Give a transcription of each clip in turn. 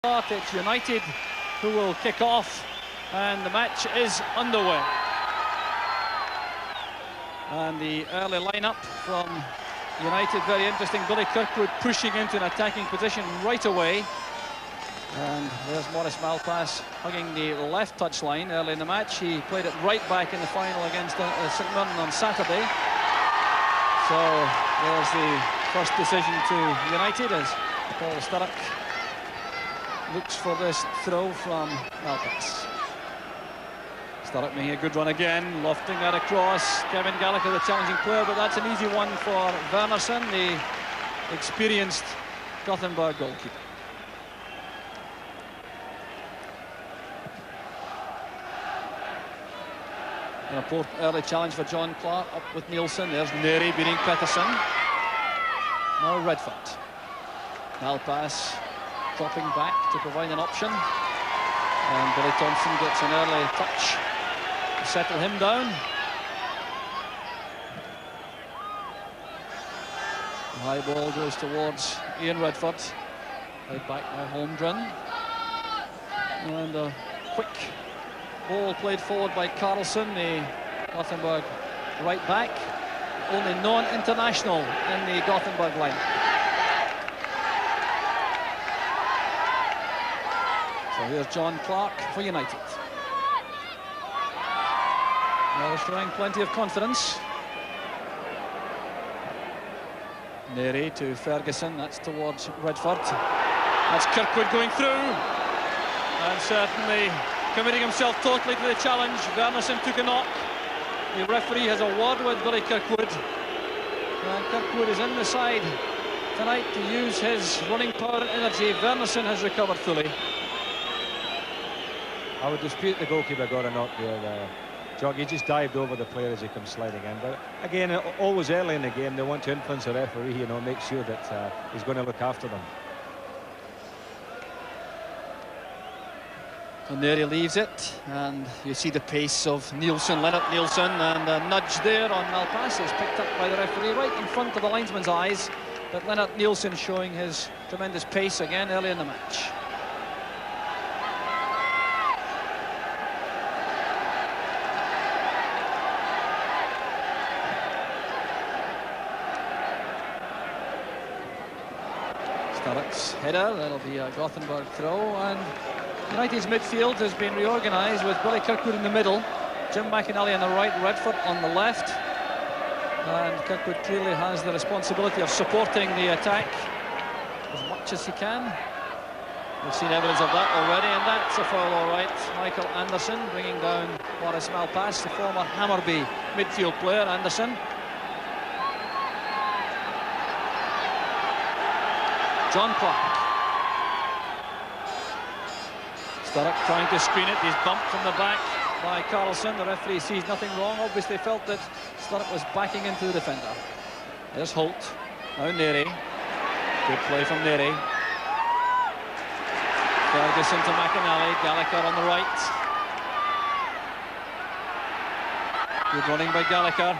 It's United who will kick off, and the match is underway. And the early lineup from United, very interesting. Billy Kirkwood pushing into an attacking position right away. And there's Maurice Malpass hugging the left touchline early in the match. He played it right back in the final against St Mirren on Saturday. So there's the first decision to United as Paul Sturrock looks for this throw from Malpass. Sturrock making a good run again, lofting that across. Kevin Gallagher, the challenging player, but that's an easy one for Wernerson, the experienced Gothenburg goalkeeper. An important early challenge for John Clark, up with Nielsen. There's Neri beating Pettersson. Now Redford. Malpass dropping back to provide an option. And Billy Thompson gets an early touch to settle him down. The high ball goes towards Ian Redford. Right back now Holmgren. And a quick ball played forward by Carlson, the Gothenburg right back. Only non-international in the Gothenburg line. So here's John Clark for United. Well, showing plenty of confidence. Neri to Ferguson, that's towards Redford. That's Kirkwood going through. And certainly committing himself totally to the challenge. Wernerson took a knock. The referee has a word with Billy Kirkwood. And Kirkwood is in the side tonight to use his running power and energy. Wernerson has recovered fully. I would dispute the goalkeeper got a knock there. Jog, he just dived over the player as he comes sliding in. But again, always early in the game, they want to influence the referee, you know, make sure that he's going to look after them. And there he leaves it, and you see the pace of Nielsen, Lennart Nielsen, and a nudge there on Malpass is picked up by the referee right in front of the linesman's eyes. But Lennart Nielsen showing his tremendous pace again early in the match. Sturrock's header, that'll be a Gothenburg throw, and United's midfield has been reorganised with Billy Kirkwood in the middle, Jim McInally on the right, Redford on the left, and Kirkwood clearly has the responsibility of supporting the attack as much as he can. We've seen evidence of that already, and that's a foul, all right. Michael Anderson bringing down Maurice Malpass, the former Hammarby midfield player. Anderson. John Clark. Sturrock trying to screen it. He's bumped from the back by Carlson. The referee sees nothing wrong. Obviously felt that Sturrock was backing into the defender. There's Holt. Now Neri. Good play from Neri. Ferguson to McInally. Gallagher on the right. Good running by Gallagher.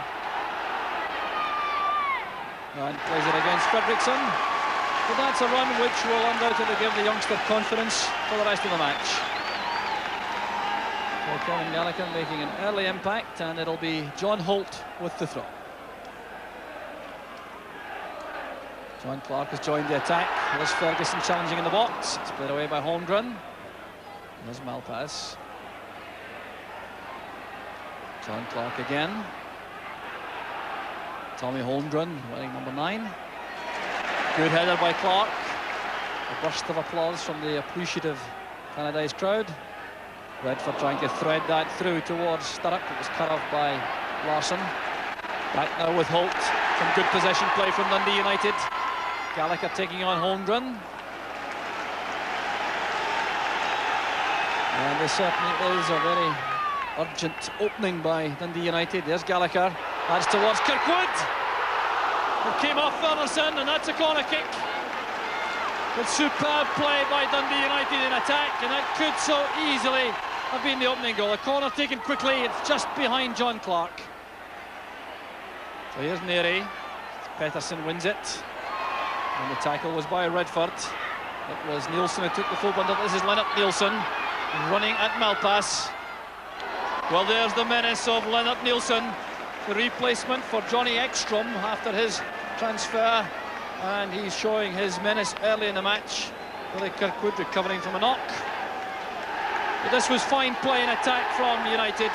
And plays it against Fredriksson. But that's a run which will undoubtedly give the youngster confidence for the rest of the match. So Kevin Gallagher making an early impact, and it'll be John Holt with the throw. John Clark has joined the attack. There's Ferguson challenging in the box. It's played away by Holmgren. There's Malpass. John Clark again. Tommy Holmgren wearing number 9. Good header by Clark. A burst of applause from the appreciative Tannadice crowd. Redford trying to thread that through towards Sturrock. It was cut off by Larsson. Back now with Holt. Some good possession play from Dundee United. Gallagher taking on Holmgren. And this certainly is a very urgent opening by Dundee United. There's Gallagher. That's towards Kirkwood. It came off Wernerson, and that's a corner kick. But superb play by Dundee United in attack, and that could so easily have been the opening goal. A corner taken quickly, it's just behind John Clark. So here's Neri. Pettersson wins it. And the tackle was by Redford. It was Nielsen who took the full bundle. This is Lennart Nielsen running at Malpass. Well, there's the menace of Lennart Nielsen, the replacement for Johnny Ekstrom after his transfer, and he's showing his menace early in the match. Billy Kirkwood recovering from a knock. But this was fine play and attack from United.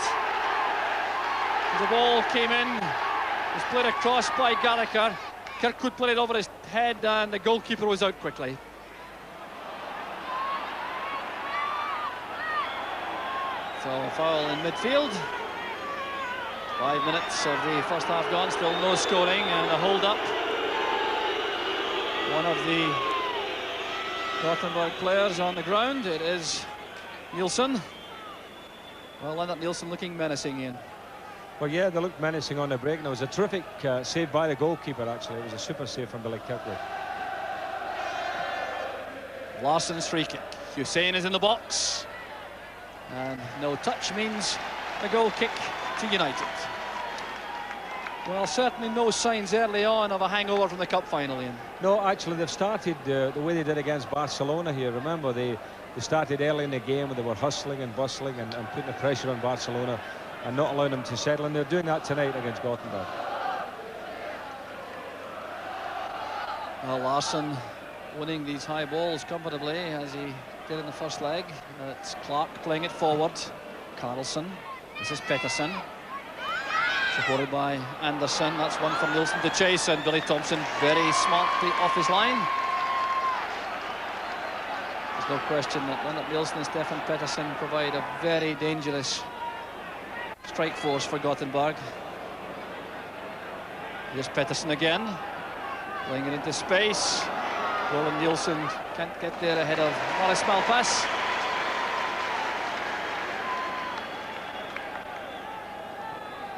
The ball came in, was played across by Gallagher. Kirkwood played it over his head and the goalkeeper was out quickly. So a foul in midfield. 5 minutes of the first half gone, still no scoring, and a hold-up. One of the Gothenburg players on the ground, it is Nielsen. Well, Lennart Nielsen looking menacing, Ian. Well, yeah, they looked menacing on the break, and it was a terrific save by the goalkeeper, actually. It was a super save from Billy Kirkwood. Larsson's free kick. Hussein is in the box. And no touch means a goal kick to United. Well, certainly no signs early on of a hangover from the cup final, Ian. No, actually, they've started the way they did against Barcelona here. Remember, they started early in the game and they were hustling and bustling and putting the pressure on Barcelona and not allowing them to settle, and they're doing that tonight against Gothenburg. Well, Larsson winning these high balls comfortably as he did in the first leg. It's Clark playing it forward. Carlson. This is Pettersson. Supported by Andersson. That's one from Nielsen to chase, and Billy Thompson very smartly off his line. There's no question that Lennart Nielsen and Stefan Pettersson provide a very dangerous strike force for Gothenburg. Here's Pettersson again, playing it into space. Roland Nielsen can't get there ahead of Morris Malpass.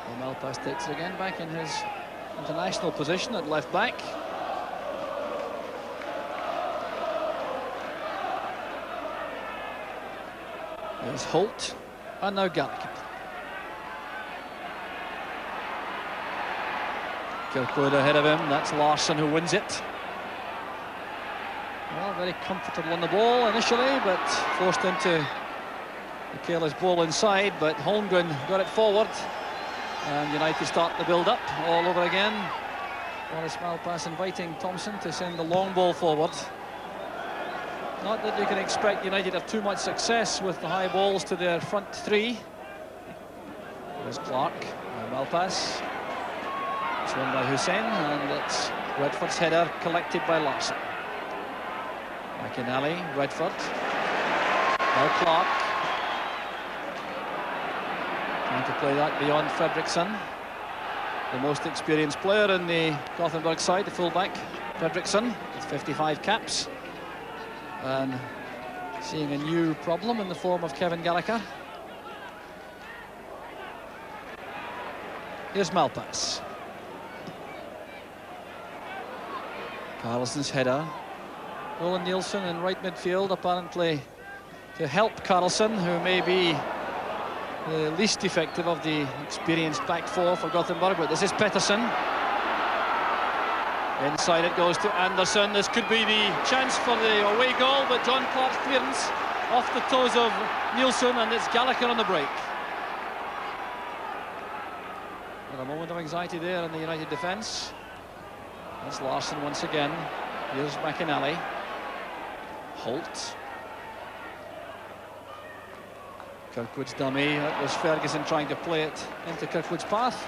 Well, Malpass takes it again, back in his international position at left back. There's Holt, and now Gallagher. Kirkwood ahead of him, that's Larsson who wins it. Well, very comfortable on the ball initially, but forced into the careless ball inside, but Holmgren got it forward. And United start the build-up all over again. Morris Malpass inviting Thompson to send the long ball forward. Not that you can expect United have too much success with the high balls to their front three. There's Clark, Malpass. It's won by Hussein, and it's Redford's header collected by Larsson. McInally, Redford. Now Clark. Trying to play that beyond Fredriksson. The most experienced player in the Gothenburg side, the fullback, Fredriksson, with 55 caps. And seeing a new problem in the form of Kevin Gallagher. Here's Malpass. Carlson's header. Roland Nielsen in right midfield, apparently to help Carlson, who may be the least effective of the experienced back four for Gothenburg, but this is Pettersson. Inside it goes to Andersson. This could be the chance for the away goal, but John Clark's clearance off the toes of Nielsen, and it's Gallagher on the break. With a moment of anxiety there in the United defence. That's Larsson once again. Here's McInally. Holt. Kirkwood's dummy. That was Ferguson trying to play it into Kirkwood's path.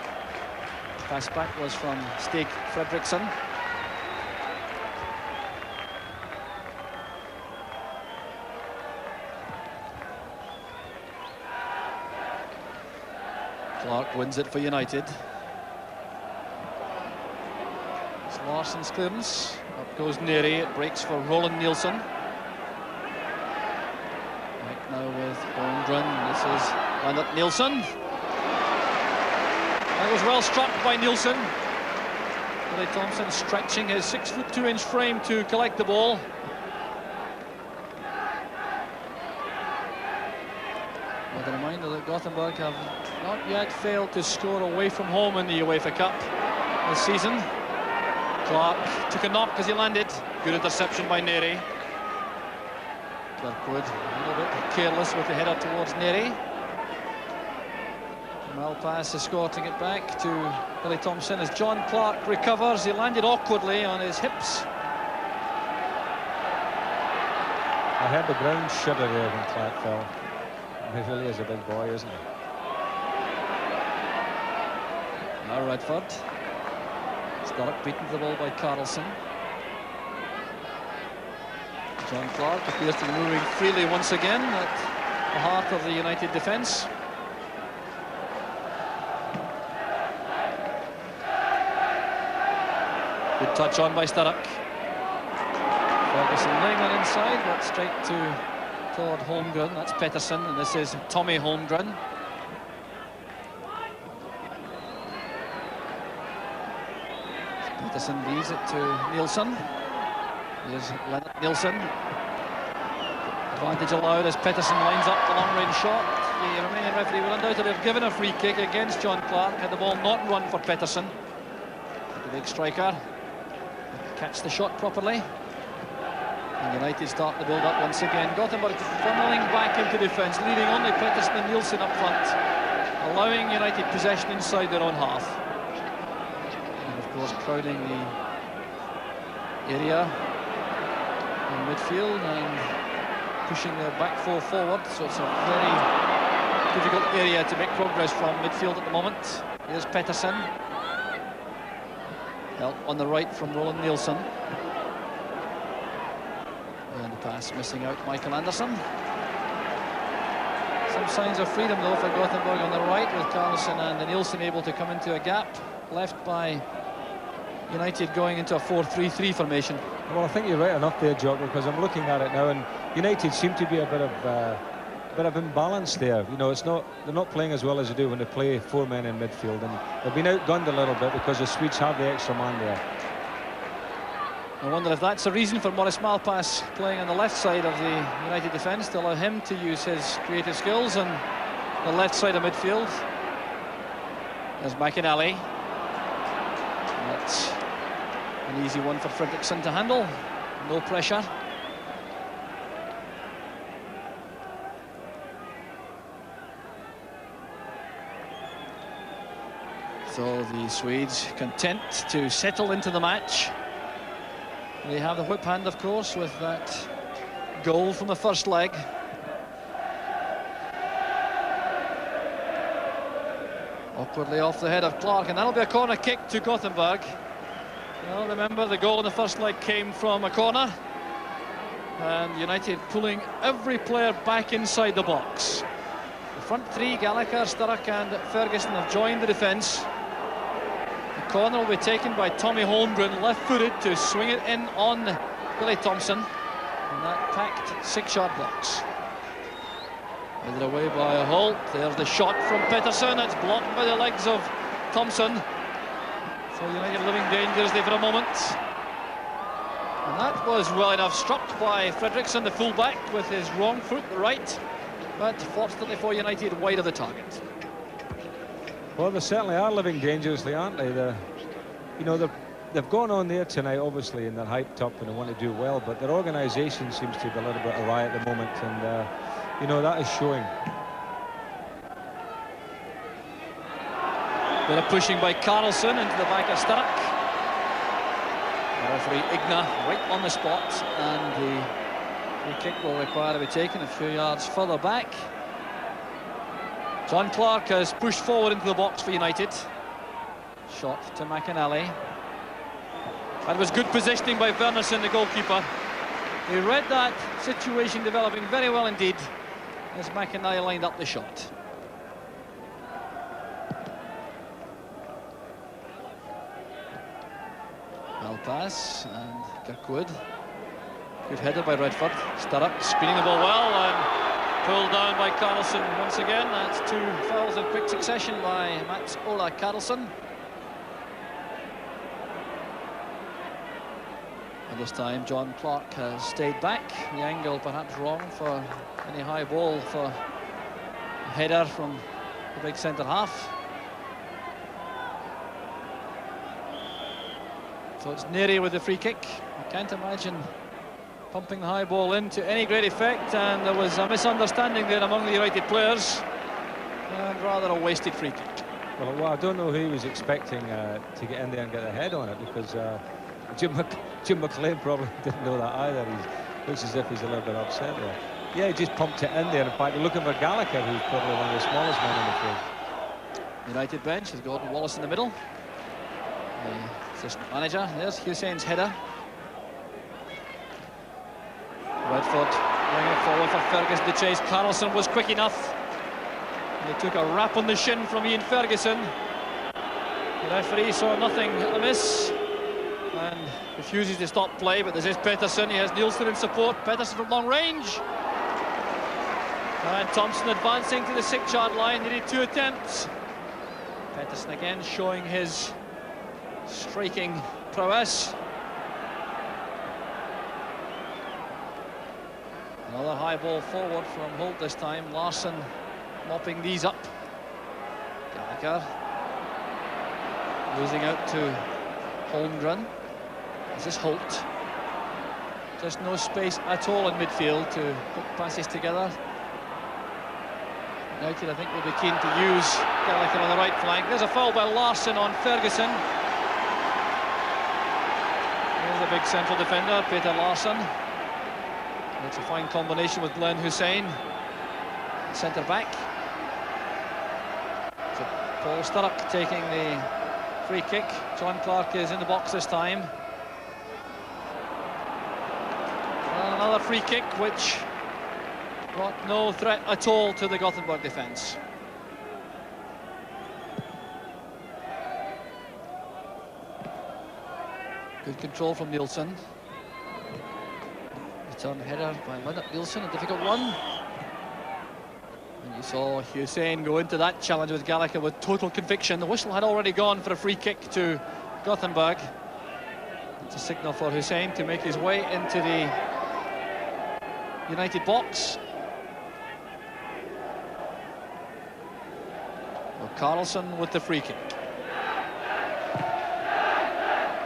Pass back was from Stig Fredriksson. Clark wins it for United. It's Larsson's clearance. Up goes Neri. It breaks for Roland Nielsen. Back now with Holmgren. This is Lennart Nielsen. That was well struck by Nielsen. Billy Thompson stretching his 6'2" frame to collect the ball. With a reminder that Gothenburg have not yet failed to score away from home in the UEFA Cup this season. Clark took a knock as he landed. Good interception by Neri. Kirkwood a little bit careless with the header towards Neri. Malpass escorting it back to Billy Thompson as John Clark recovers. He landed awkwardly on his hips. I heard the ground shudder there when Clark fell. He really is a big boy, isn't he? Now Redford. Sturrock beaten to the ball by Carlson. John Clark appears to be moving freely once again at the heart of the United defence. Good touch on by Sturrock. Ferguson laying that inside, but straight to Todd Holmgren. That's Pettersson, and this is Tommy Holmgren. Pettersson leaves it to Nielsen. Here's Leonard Nielsen. Advantage allowed as Pettersson lines up the long-range shot. The Romanian referee will undoubtedly have given a free kick against John Clark had the ball not run for Pettersson. The big striker catch the shot properly. And United start the build-up once again. Gothenburg funneling back into defence, leaving only Pettersson and Nielsen up front, allowing United possession inside their own half. And of course crowding the area in midfield and pushing their back four forward, so it's a very difficult area to make progress from midfield at the moment. Here's Pettersson. Help on the right from Roland Nielsen. And the pass missing out Michael Anderson. Some signs of freedom though for Gothenburg on the right, with Carlson and Nielsen able to come into a gap left by United going into a 4-3-3 formation. Well, I think you're right enough there, Jock, because I'm looking at it now, and United seem to be a bit of imbalance there. You know, they're not playing as well as they do when they play four men in midfield, and they've been outgunned a little bit because the Swedes have the extra man there. I wonder if that's a reason for Maurice Malpass playing on the left side of the United defence, to allow him to use his creative skills on the left side of midfield. There's McInally. That's an easy one for Fredriksson to handle. No pressure. So the Swedes content to settle into the match. They have the whip hand, of course, with that goal from the first leg. Awkwardly off the head of Clark, and that'll be a corner kick to Gothenburg. Well, remember, the goal in the first leg came from a corner, and United pulling every player back inside the box. The front three, Gallagher, Sturrock and Ferguson, have joined the defence. The corner will be taken by Tommy Holmgren, left-footed, to swing it in on Billy Thompson, and that packed six-yard box. Headed away by Holt. There's the shot from Pettersson. It's blocked by the legs of Thompson. So United living dangerously for a moment. And that was well enough struck by Fredriksson, the fullback, with his wrong foot, the right. But fortunately for United, wide of the target. Well, they certainly are living dangerously, aren't they? They've gone on there tonight, obviously, and they're hyped up and they want to do well, but their organisation seems to be a little bit awry at the moment, and you know, that is showing. Bit of pushing by Carlson into the back of Sturrock. The referee Igna right on the spot, and the free kick will require to be taken a few yards further back. John Clark has pushed forward into the box for United. Shot to McInally. That was good positioning by Wernerson, the goalkeeper. He read that situation developing very well indeed as McInally lined up the shot. Malpass and Kirkwood. Good header by Redford. Sturrock screening the ball well and pulled down by Carlson once again. That's two fouls in quick succession by Mats Ola Carlson. And this time John Clark has stayed back. The angle perhaps wrong for any high ball for a header from the big centre half. So it's Neri with the free kick. I can't imagine pumping the high ball in to any great effect, and there was a misunderstanding there among the United players, and rather a wasted free kick. Well, I don't know who he was expecting to get in there and get a head on it, because Jim McLean probably didn't know that either. He looks as if he's a little bit upset there. Yeah, he just pumped it in there. In fact, looking for Gallagher, who's probably one of the smallest men in the field. United bench has Gordon Wallace in the middle. The assistant manager. There's Hussein's header. Redford bringing it forward for Ferguson to chase. Carlson was quick enough. They took a rap on the shin from Ian Ferguson. The referee saw nothing amiss and refuses to stop play, but this is Pettersson. He has Nielsen in support. Pettersson from long range. And Thompson advancing to the 6-yard line. Needed 2 attempts. Pettersson again showing his striking prowess. Another high ball forward from Holt this time. Larsson mopping these up. Gallagher losing out to Holmgren. This is Holt. Just no space at all in midfield to put passes together. United, I think, will be keen to use Gallagher on the right flank. There's a foul by Larsson on Ferguson. There's a big central defender, Peter Larsson. It's a fine combination with Glenn Hussein, centre back. So Paul Sturrock taking the free kick. John Clark is in the box this time. And another free kick which brought no threat at all to the Gothenburg defence. Good control from Nielsen. Return header by Lennart Nielsen, a difficult one. And you saw Hussein go into that challenge with Gallagher with total conviction. The whistle had already gone for a free kick to Gothenburg. It's a signal for Hussein to make his way into the United box. Well, Carlson with the free kick.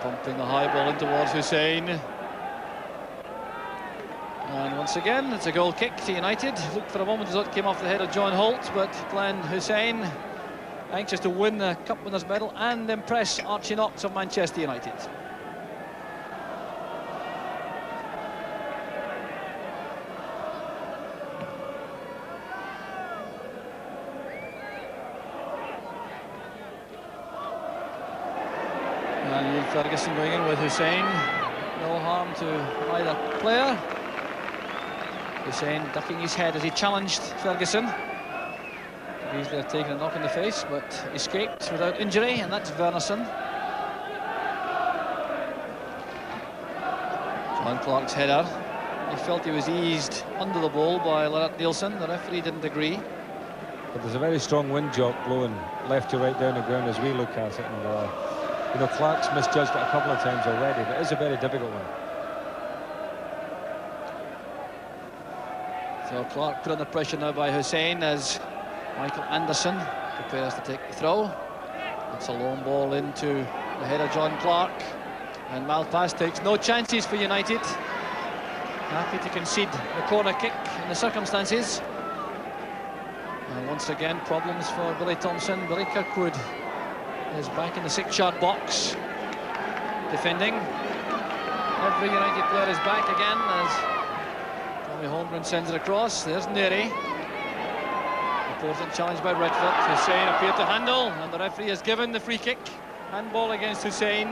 Pumping the high ball in towards Hussein. And once again, it's a goal kick to United. Looked for a moment as it came off the head of John Holt, but Glenn Hussein, anxious to win the Cup Winners' Medal and impress Archie Knox of Manchester United. And Ian Ferguson going in with Hussein. No harm to either player. Hussein ducking his head as he challenged Ferguson. Could easily have taken a knock in the face, but escaped without injury, and that's Wernersson. John Clark's header. He felt he was eased under the ball by Lennart Nielsen. The referee didn't agree. But there's a very strong wind jock blowing left to right down the ground as we look at it, and you know, Clark's misjudged it a couple of times already, but it's a very difficult one. So Clark put under pressure now by Hussein as Michael Anderson prepares to take the throw. It's a long ball into the head of John Clark, and Malpass takes no chances for United. Happy to concede the corner kick in the circumstances. And once again, problems for Billy Thompson. Billy Kirkwood is back in the 6-yard box, defending. Every United player is back again as Tommy Holmgren sends it across. There's Neri. Important challenge by Redford. Hussein appeared to handle, and the referee has given the free kick. Handball against Hussein.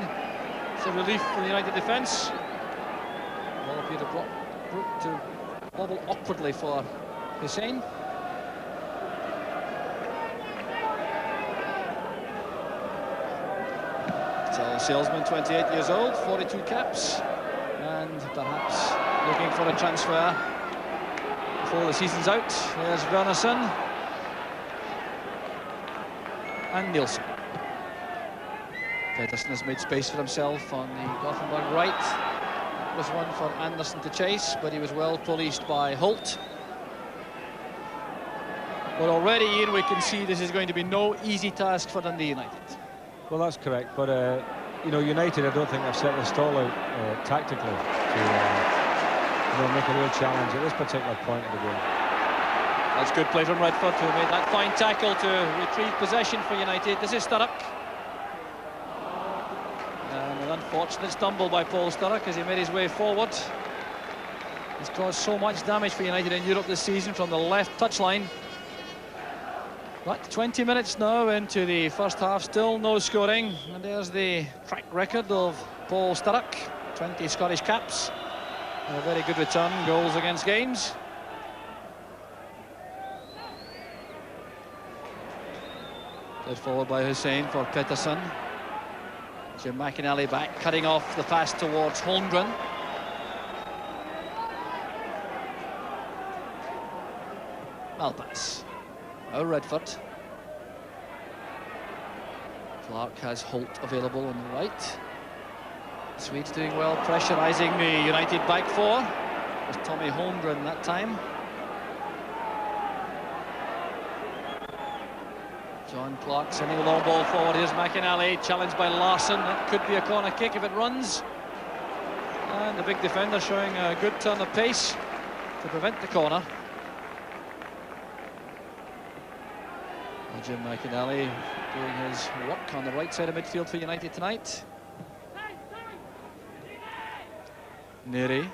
It's a relief for the United defence. Ball appeared to wobble awkwardly for Hussein. So Salesman, 28 years old, 42 caps, and perhaps looking for a transfer before the season's out. There's Wernersson and Nielsen. Pettersson has made space for himself on the Gothenburg right. That was one for Anderson to chase, but he was well policed by Holt. But already, Ian, we can see this is going to be no easy task for Dundee United. Well, that's correct, but you know, United, I don't think they've set the stall out tactically to make a real challenge at this particular point of the game. That's good play from Redford, who made that fine tackle to retrieve possession for United. This is Sturrock. And an unfortunate stumble by Paul Sturrock as he made his way forward. He's caused so much damage for United in Europe this season from the left touchline. But 20 minutes now into the first half, still no scoring. And there's the track record of Paul Sturrock. 20 Scottish caps. A very good return, goals against games. Played forward by Hussein for Pettersson. Jim McInally back, cutting off the pass towards Holmgren. Malpass. Now Redford. Clark has Holt available on the right. Swedes doing well, pressurising the United back four. It was Tommy Holmgren that time. John Clark sending a long ball forward. Here's McInally, challenged by Larsson. That could be a corner kick if it runs. And the big defender showing a good turn of pace to prevent the corner. Jim McInally doing his work on the right side of midfield for United tonight. Neri.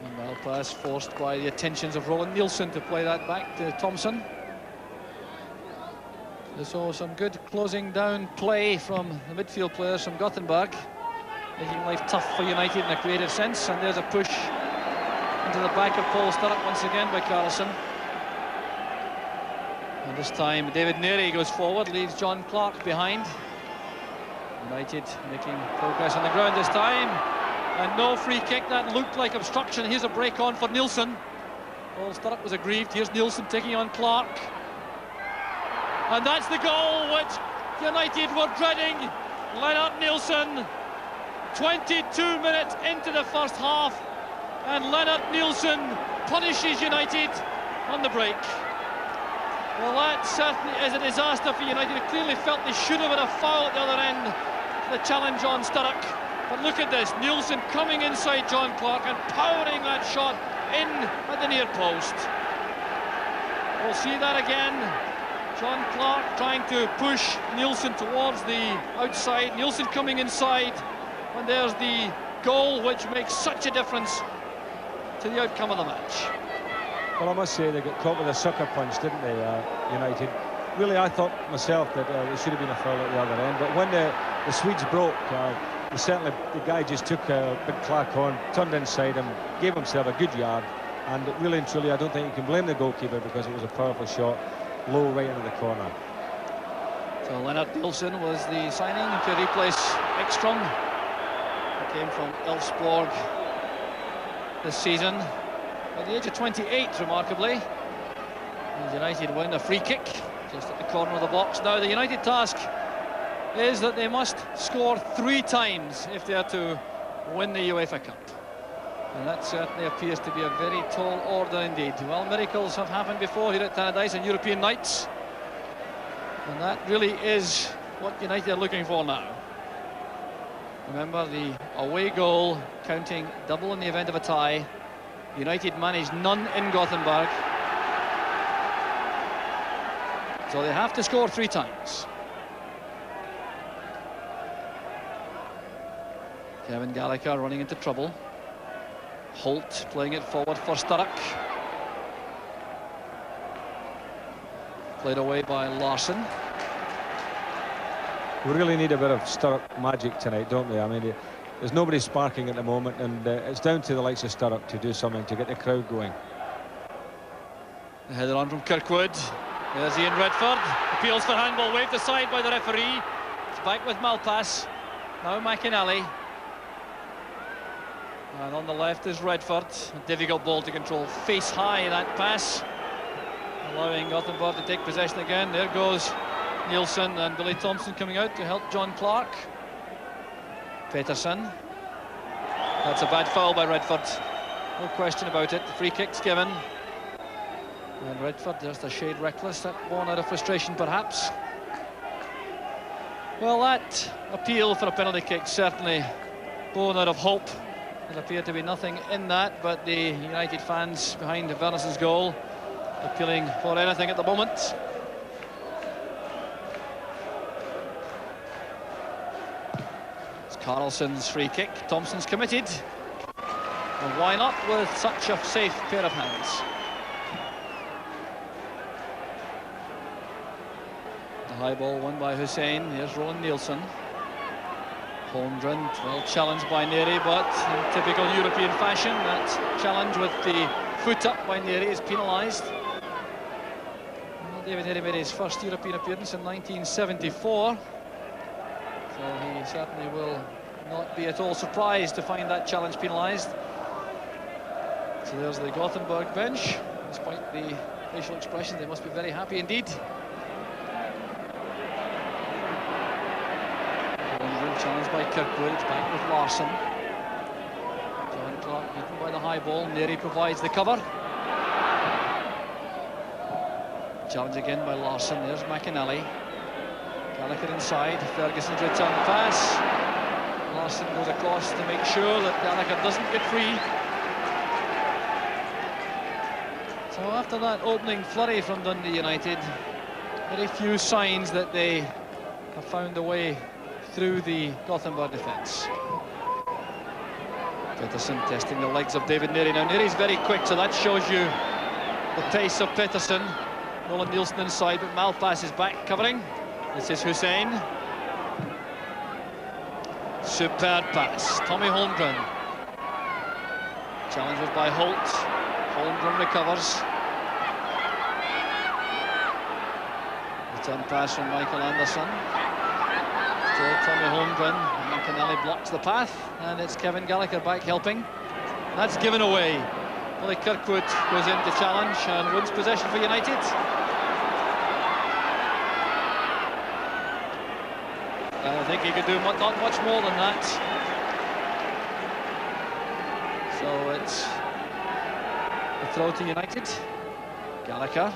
And Malpass forced by the attentions of Roland Nielsen to play that back to Thompson. So some good closing down play from the midfield players from Gothenburg, making life tough for United in a creative sense. And there's a push into the back of Paul Sturrock once again by Carlson. And this time David Neri goes forward, leaves John Clark behind. United making progress on the ground this time. And no free kick, that looked like obstruction. Here's a break on for Nielsen. Paul Sturrock was aggrieved. Here's Nielsen taking on Clark. And that's the goal which United were dreading. Lennart Nielsen, 22 minutes into the first half, and Lennart Nielsen punishes United on the break. Well, that certainly is a disaster for United. It clearly felt they should have had a foul at the other end. The challenge on Sturrock. But look at this, Nielsen coming inside John Clark and powering that shot in at the near post. We'll see that again. John Clark trying to push Nielsen towards the outside. Nielsen coming inside. And there's the goal which makes such a difference to the outcome of the match. Well, I must say they got caught with a sucker punch, didn't they, United? Really, I thought myself that there should have been a foul at the other end. But when the Swedes broke, the guy just took a big clack on, turned inside him, gave himself a good yard. And really and truly, I don't think you can blame the goalkeeper because it was a powerful shot, low right into the corner. So Lennart Nielsen was the signing to replace Ekstrom. He came from Elfsborg this season. At the age of 28, remarkably. And United win a free kick just at the corner of the box. Now the United task is that they must score 3 times if they are to win the UEFA Cup. And that certainly appears to be a very tall order indeed. Well, miracles have happened before here at Tannadice on European nights. And that really is what United are looking for now. Remember, the away goal counting double in the event of a tie. United managed none in Gothenburg. So they have to score 3 times. Kevin Gallagher running into trouble. Holt playing it forward for Sturrock. Played away by Larsson. We really need a bit of Sturrock magic tonight, don't we? I mean, there's nobody sparking at the moment, and it's down to the likes of Sturrock to do something to get the crowd going. The header on from Kirkwood. There's Ian Redford. Appeals for handball, waved aside by the referee. It's back with Malpass. Now McInally. And on the left is Redford. A difficult ball to control. Face high, that pass. Allowing Gothenburg to take possession again. There goes Nielsen and Billy Thompson coming out to help John Clark. Pettersson. That's a bad foul by Redford. No question about it. The free kick's given. And Redford just a shade reckless. That born out of frustration, perhaps. Well, that appeal for a penalty kick certainly born out of hope There appeared to be nothing in that, but the United fans behind Vernisson's goal appealing for anything at the moment. It's Carlson's free kick. Thompson's committed. And why not with such a safe pair of hands? The high ball won by Hussein. Here's Roland Nielsen. Holmgren, well challenged by Neri, but in typical European fashion, that challenge with the foot up by Neri is penalised. Well, David Neri made his first European appearance in 1974, so he certainly will not be at all surprised to find that challenge penalised. So there's the Gothenburg bench. Despite the facial expression, they must be very happy indeed. Challenged by Kirkwood, it's back with Larsson. John Clark beaten by the high ball. Neri provides the cover. Challenge again by Larsson. There's McAnally. Gallagher inside. Ferguson's return pass. Larsson goes across to make sure that Gallagher doesn't get free. So after that opening flurry from Dundee United, very few signs that they have found a way through the Gothenburg defence. Pettersson testing the legs of David Neri. Now Neri's very quick, so that shows you the pace of Pettersson. Roland Nielsen inside, but Malpass is back covering. This is Hussein. Superb pass. Tommy Holmgren. Challenge was by Holt. Holmgren recovers. Return pass from Michael Anderson. Still Tommy Holmgren. McAnally blocks the path, and it's Kevin Gallagher back helping. That's given away. Billy Kirkwood goes in to challenge and wins possession for United. I think he could do not much more than that. So it's a throw to United. Gallagher.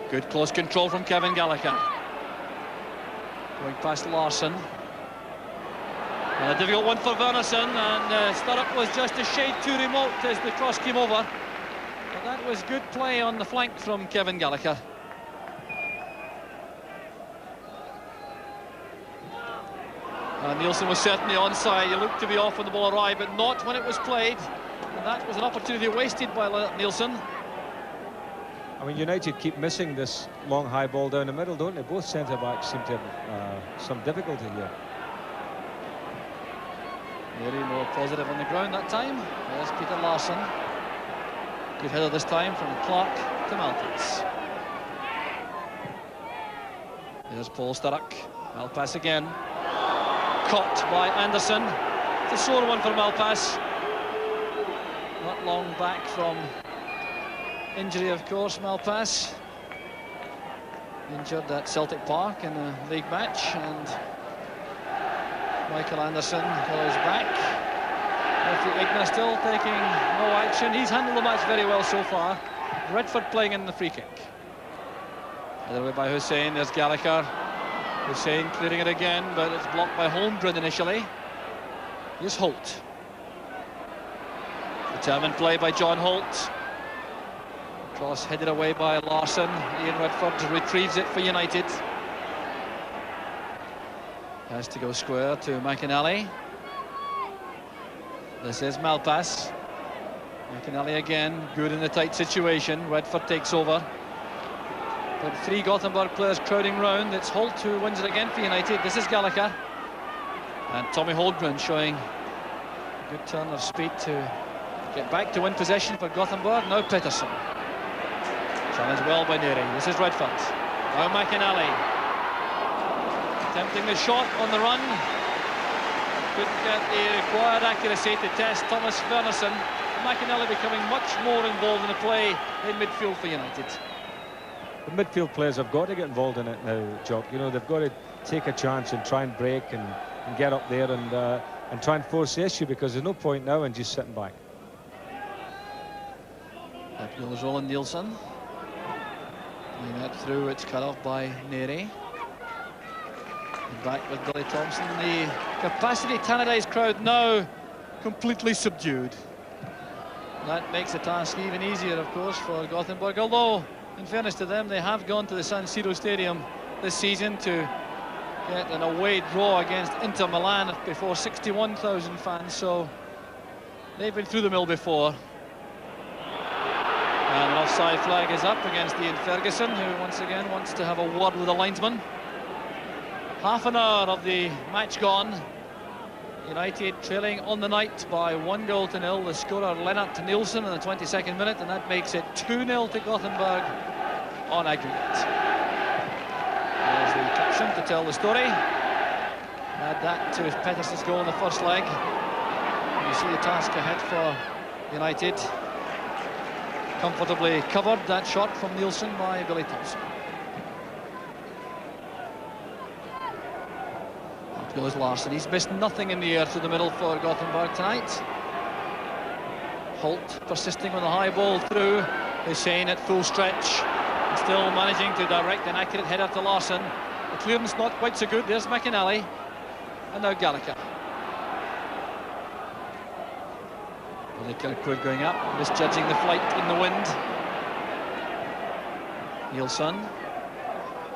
Good close control from Kevin Gallagher. Going past Larsson. And a difficult one for Wernersson, and Sturrock was just a shade too remote as the cross came over. But that was good play on the flank from Kevin Gallagher. Nielsen was certainly onside. He looked to be off when the ball arrived, but not when it was played. And that was an opportunity wasted by Nielsen. I mean, United keep missing this long high ball down the middle, don't they? Both centre-backs seem to have some difficulty here. Very more positive on the ground that time. There's Peter Larsson. Good header this time from Clark to Malpass. There's Paul Sturrock. Malpass again. Caught by Anderson. It's a sore one for Malpass. Not long back from injury, of course, Malpass. Injured at Celtic Park in a league match, and Michael Anderson goes back. Referee Igna still taking no action. He's handled the match very well so far. Redford playing in the free kick. Either way by Hussein. There's Gallagher. Hussein clearing it again, but it's blocked by Holmgren initially. Here's Holt. Determined play by John Holt. Cross headed away by Larsson. Ian Redford retrieves it for United. Has to go square to McAnally. This is Malpass. McAnally again, good in the tight situation. Redford takes over. But three Gothenburg players crowding round. It's Holt who wins it again for United. This is Gallagher. And Tommy Holmgren showing a good turn of speed to get back to win possession for Gothenburg. Now Pettersson. Challenged well by Neri. This is Redford. Now McAnally. Attempting the shot on the run. Couldn't get the required accuracy to test Thomas Wernersson. McAnally becoming much more involved in the play in midfield for United. The midfield players have got to get involved in it now, Jock. You know, they've got to take a chance and try and break and get up there and try and force the issue, because there's no point now in just sitting back. Up goes Roland Nielsen. Playing that through, it's cut off by Neri. And back with Billy Thompson. The capacity Tannadice crowd now completely subdued. That makes the task even easier, of course, for Gothenburg, although, in fairness to them, they have gone to the San Siro Stadium this season to get an away draw against Inter Milan before 61,000 fans, so they've been through the mill before. And an offside flag is up against Ian Ferguson, who once again wants to have a word with the linesman. Half an hour of the match gone. United trailing on the night by 1-0. The scorer Lennart Nilsson in the 22nd minute, and that makes it 2-0 to Gothenburg on aggregate. There's the caption to tell the story. Add that to Pettersson's goal in the first leg. You see the task ahead for United. Comfortably covered, that shot from Nilsson by Billy Thompson. Goes Larsson. He's missed nothing in the air to the middle for Gothenburg tonight. Holt persisting with a high ball through. Hussein at full stretch, still managing to direct an accurate header to Larsson. The clearance not quite so good. There's McInally, and now Gallagher. Billy Kirkwood going up, misjudging the flight in the wind. Nilsson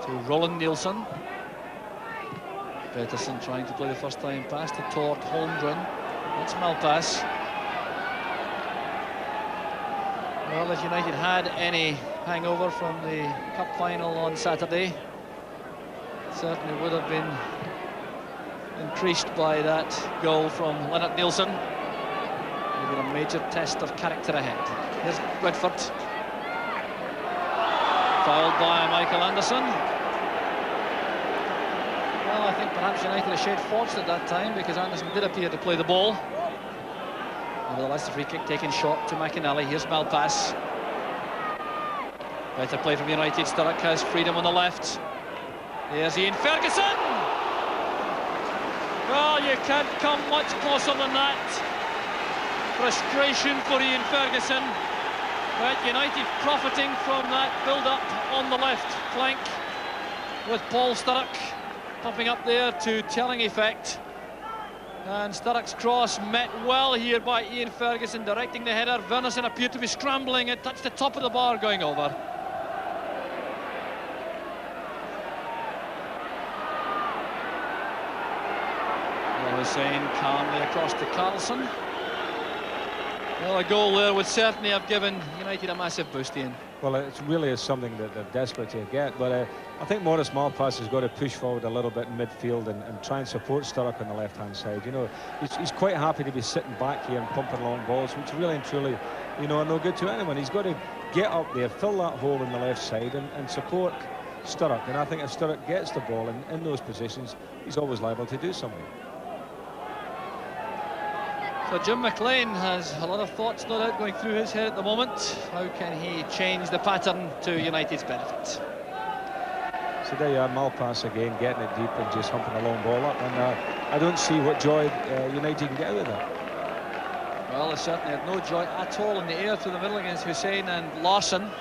to Roland Nilsson. Pettersson trying to play the first time pass to Tord Holmgren. That's Malpass. Well, if United had any hangover from the cup final on Saturday, it certainly would have been increased by that goal from Lennart Nilsson. Maybe a major test of character ahead. Here's Redford. Fouled by Michael Anderson. Well, I think perhaps United a shade forced at that time because Anderson did appear to play the ball. Nevertheless, the free kick taken short to McInally. Here's Malpass. Better play from United. Sturrock has freedom on the left. There's Ian Ferguson. Well, you can't come much closer than that. Frustration for Ian Ferguson. But United profiting from that build-up on the left flank with Paul Sturrock popping up there to telling effect. And Sturrock's cross met well here by Ian Ferguson, directing the header. Wernerson appeared to be scrambling. It touched the top of the bar going over. Well, Hussein calmly across to Carlson. Well, a goal there would certainly have given United a massive boost, Ian. Well, it really is something that they're desperate to get, but I think Maurice Malpass has got to push forward a little bit in midfield and try and support Sturrock on the left-hand side. You know, he's quite happy to be sitting back here and pumping long balls, which really and truly, you know, are no good to anyone. He's got to get up there, fill that hole in the left side and support Sturrock. And I think if Sturrock gets the ball in those positions, he's always liable to do something. So Jim McLean has a lot of thoughts, no doubt, going through his head at the moment. How can he change the pattern to United's benefit? So there you are, Malpass again, getting it deep and just humping a long ball up. And I don't see what joy United can get out of that. Well, they certainly had no joy at all in the air through the middle against Hussein and Larsson.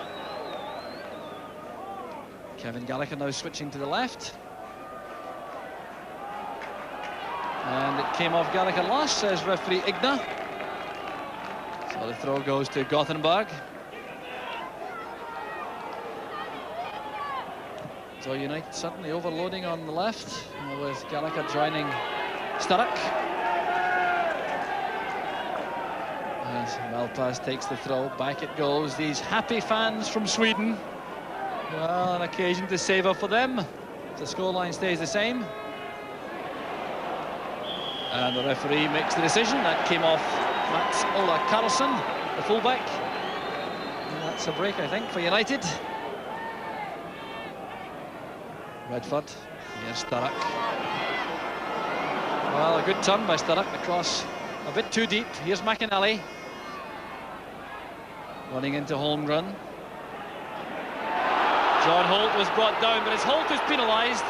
Kevin Gallagher now switching to the left. And it came off Gallagher last, says referee Igna. So the throw goes to Gothenburg. So United certainly overloading on the left, with Gallagher joining Sturrock. As Malpass takes the throw, back it goes. These happy fans from Sweden. Well, an occasion to savour for them. The scoreline stays the same. And the referee makes the decision. That came off Mats Ola Karlsson, the fullback. And that's a break, I think, for United. Redford, here's Sturrock. Well, a good turn by Sturrock. The cross a bit too deep. Here's McInally. Running into Holmgren. John Holt was brought down, but it's Holt who's penalised.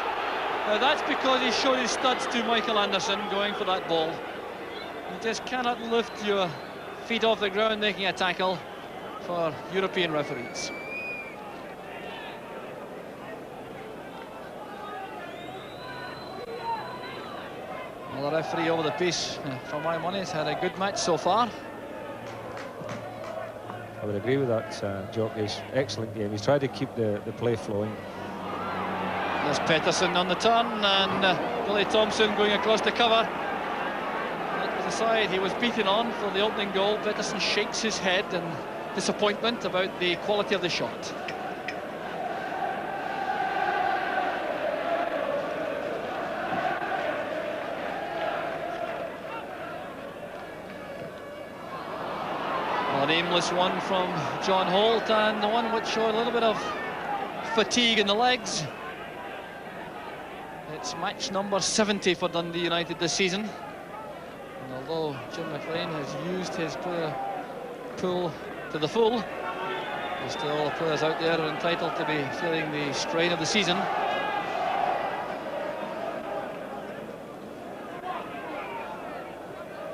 Now that's because he showed his studs to Michael Anderson going for that ball. You just cannot lift your feet off the ground making a tackle for European referees. Well, the referee over the piece, for my money, has had a good match so far. I would agree with that, Jockey's excellent game. He's tried to keep the play flowing. There's Pettersson on the turn, and Billy Thompson going across the cover. That was the side he was beaten on for the opening goal. Pettersson shakes his head in disappointment about the quality of the shot. An aimless one from John Holt, and the one which showed a little bit of fatigue in the legs. It's match number 70 for Dundee United this season. And although Jim McLean has used his player pool to the full, there's still players out there who are entitled to be feeling the strain of the season.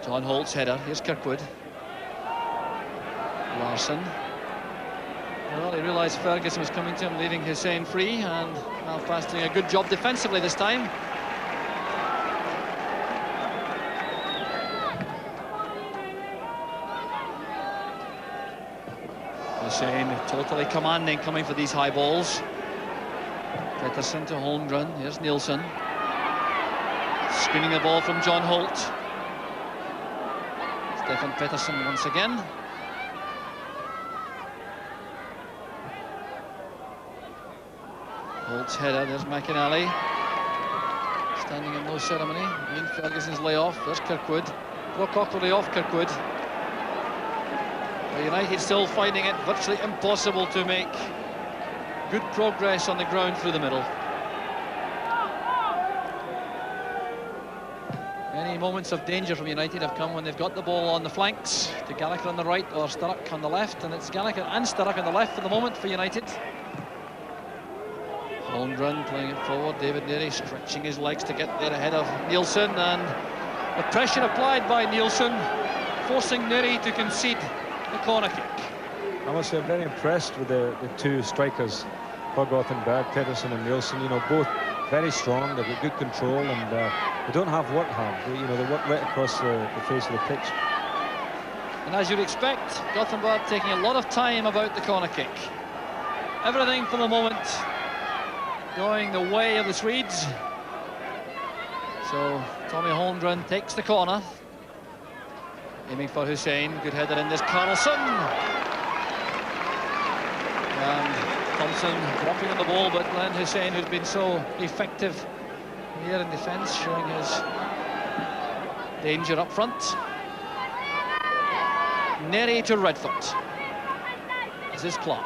John Holt's header. Here's Kirkwood. Larsson. Well, he realised Ferguson was coming to him, leaving Hussein free, and Malpass doing a good job defensively this time. Hussein totally commanding, coming for these high balls. Pettersson to Holmgren. Here's Nielsen. Screening the ball from John Holt. Stefan Pettersson once again. Holt's header, there's McInally. Standing in no ceremony. Ian Ferguson's layoff, there's Kirkwood. Brock awkwardly off Kirkwood. But United still finding it virtually impossible to make good progress on the ground through the middle. Many moments of danger from United have come when they've got the ball on the flanks to Gallagher on the right or Sturrock on the left, and it's Gallagher and Sturrock on the left for the moment for United. Holmgren playing it forward, David Neary stretching his legs to get there ahead of Nielsen, and the pressure applied by Nielsen forcing Neary to concede the corner kick. I must say I'm very impressed with the two strikers for Gothenburg, Pettersson and Nielsen. You know, both very strong, they've got good control, and they don't have work hard. They work right across the face of the pitch. And as you'd expect, Gothenburg taking a lot of time about the corner kick. Everything for the moment going the way of the Swedes. So Tommy Holmgren takes the corner, aiming for Hussein. Good header in this, Carlson. And Thompson dropping on the ball, but Glenn Hussein, who's been so effective here in defence, showing his danger up front. Neary to Redford. This is Clark.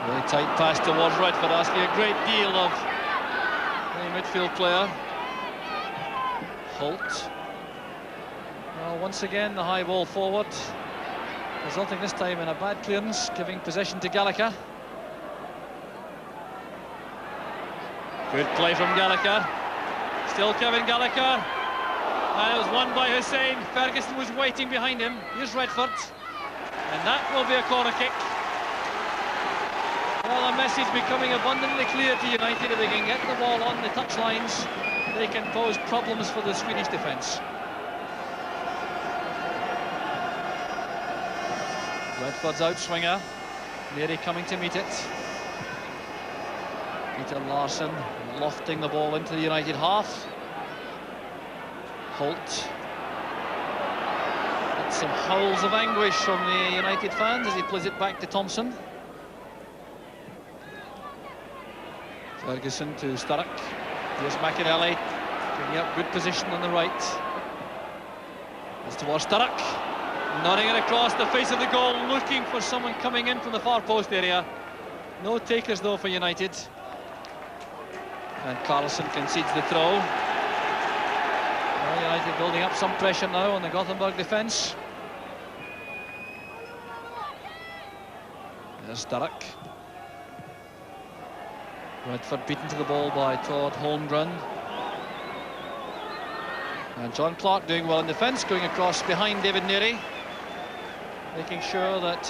Really tight pass towards Redford, asking a great deal of the midfield player. Holt. Well, once again, the high ball forward, resulting this time in a bad clearance, giving possession to Gallagher. Good play from Gallagher. Still Kevin Gallagher. And it was won by Hussein. Ferguson was waiting behind him. Here's Redford. And that will be a corner kick. Well, a message becoming abundantly clear to United. If they can get the ball on the touchlines, they can pose problems for the Swedish defence. Redford's outswinger. Neary coming to meet it. Peter Larsson lofting the ball into the United half. Holt. And some howls of anguish from the United fans as he plays it back to Thompson. Ferguson to Sturrock. Here's McInally, picking up good position on the right. It's towards Sturrock, nodding it across the face of the goal, looking for someone coming in from the far post area. No takers though for United. And Carlson concedes the throw. Well, United building up some pressure now on the Gothenburg defence. There's Sturrock. Redford beaten to the ball by Todd Holmgren. And John Clark doing well in defence, going across behind David Neary, making sure that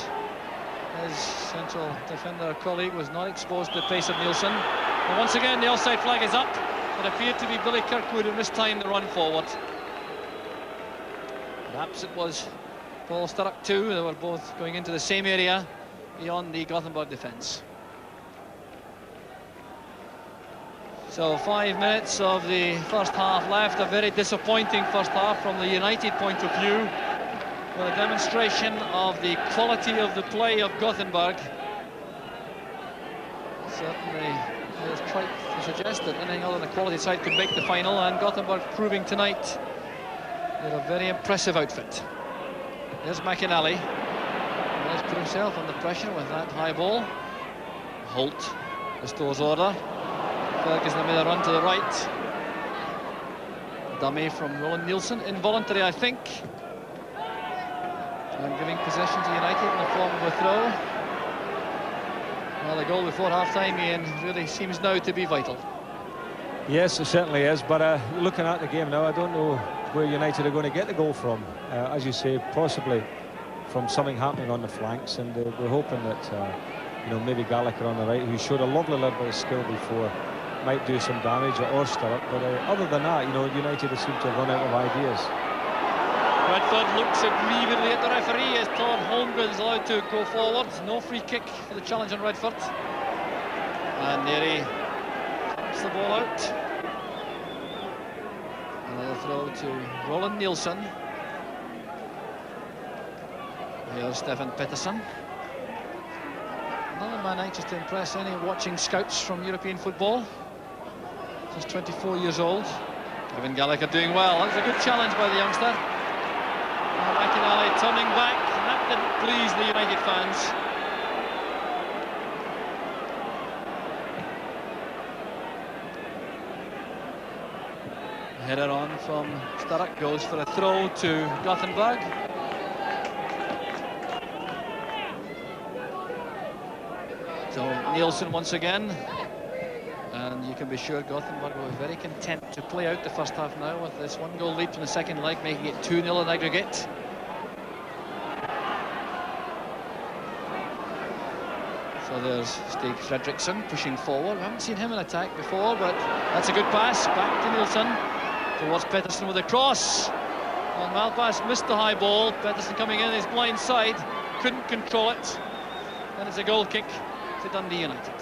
his central defender colleague was not exposed to the pace of Nielsen. And once again, the offside flag is up. It appeared to be Billy Kirkwood who mistimed the run forward. Perhaps it was Paul Sturrock too. They were both going into the same area beyond the Gothenburg defence. So 5 minutes of the first half left. A very disappointing first half from the United point of view, with a demonstration of the quality of the play of Gothenburg. Certainly it's tried to suggest that anything other than a quality side could make the final, and Gothenburg proving tonight they're a very impressive outfit. There's McInally. He's put himself under pressure with that high ball. Holt restores order. Ferguson made a run to the right. Dummy from Roland Nielsen, involuntary I think, and giving possession to United in the form of a throw. Well, the goal before half-time, Ian, really seems now to be vital. Yes, it certainly is, but looking at the game now, I don't know where United are going to get the goal from. As you say, possibly from something happening on the flanks, and we're hoping that you know, maybe Gallagher on the right, who showed a lovely little bit of skill before, might do some damage, or Sturrock. But other than that, you know, United seem to have run out of ideas. Redford looks aggrievedly at the referee as Todd Holmgren is allowed to go forward. No free kick for the challenge on Redford. And there he taps the ball out. Another throw to Roland Nielsen. Here's Stefan Pettersson. Another man anxious to impress any watching scouts from European football. Just 24 years old. Kevin Gallagher doing well. That was a good challenge by the youngster. McInally turning back. That didn't please the United fans. Header on from Sturrock goes for a throw to Gothenburg. So Nielsen once again, and you can be sure Gothenburg were very content to play out the first half now with this one goal lead from the second leg, making it 2-0 in aggregate. So there's Stig Fredriksson pushing forward. We haven't seen him in attack before, but that's a good pass back to Nielsen towards Pettersson with a cross. And Malpass missed the high ball. Pettersson coming in his blind side, couldn't control it, and it's a goal kick to Dundee United.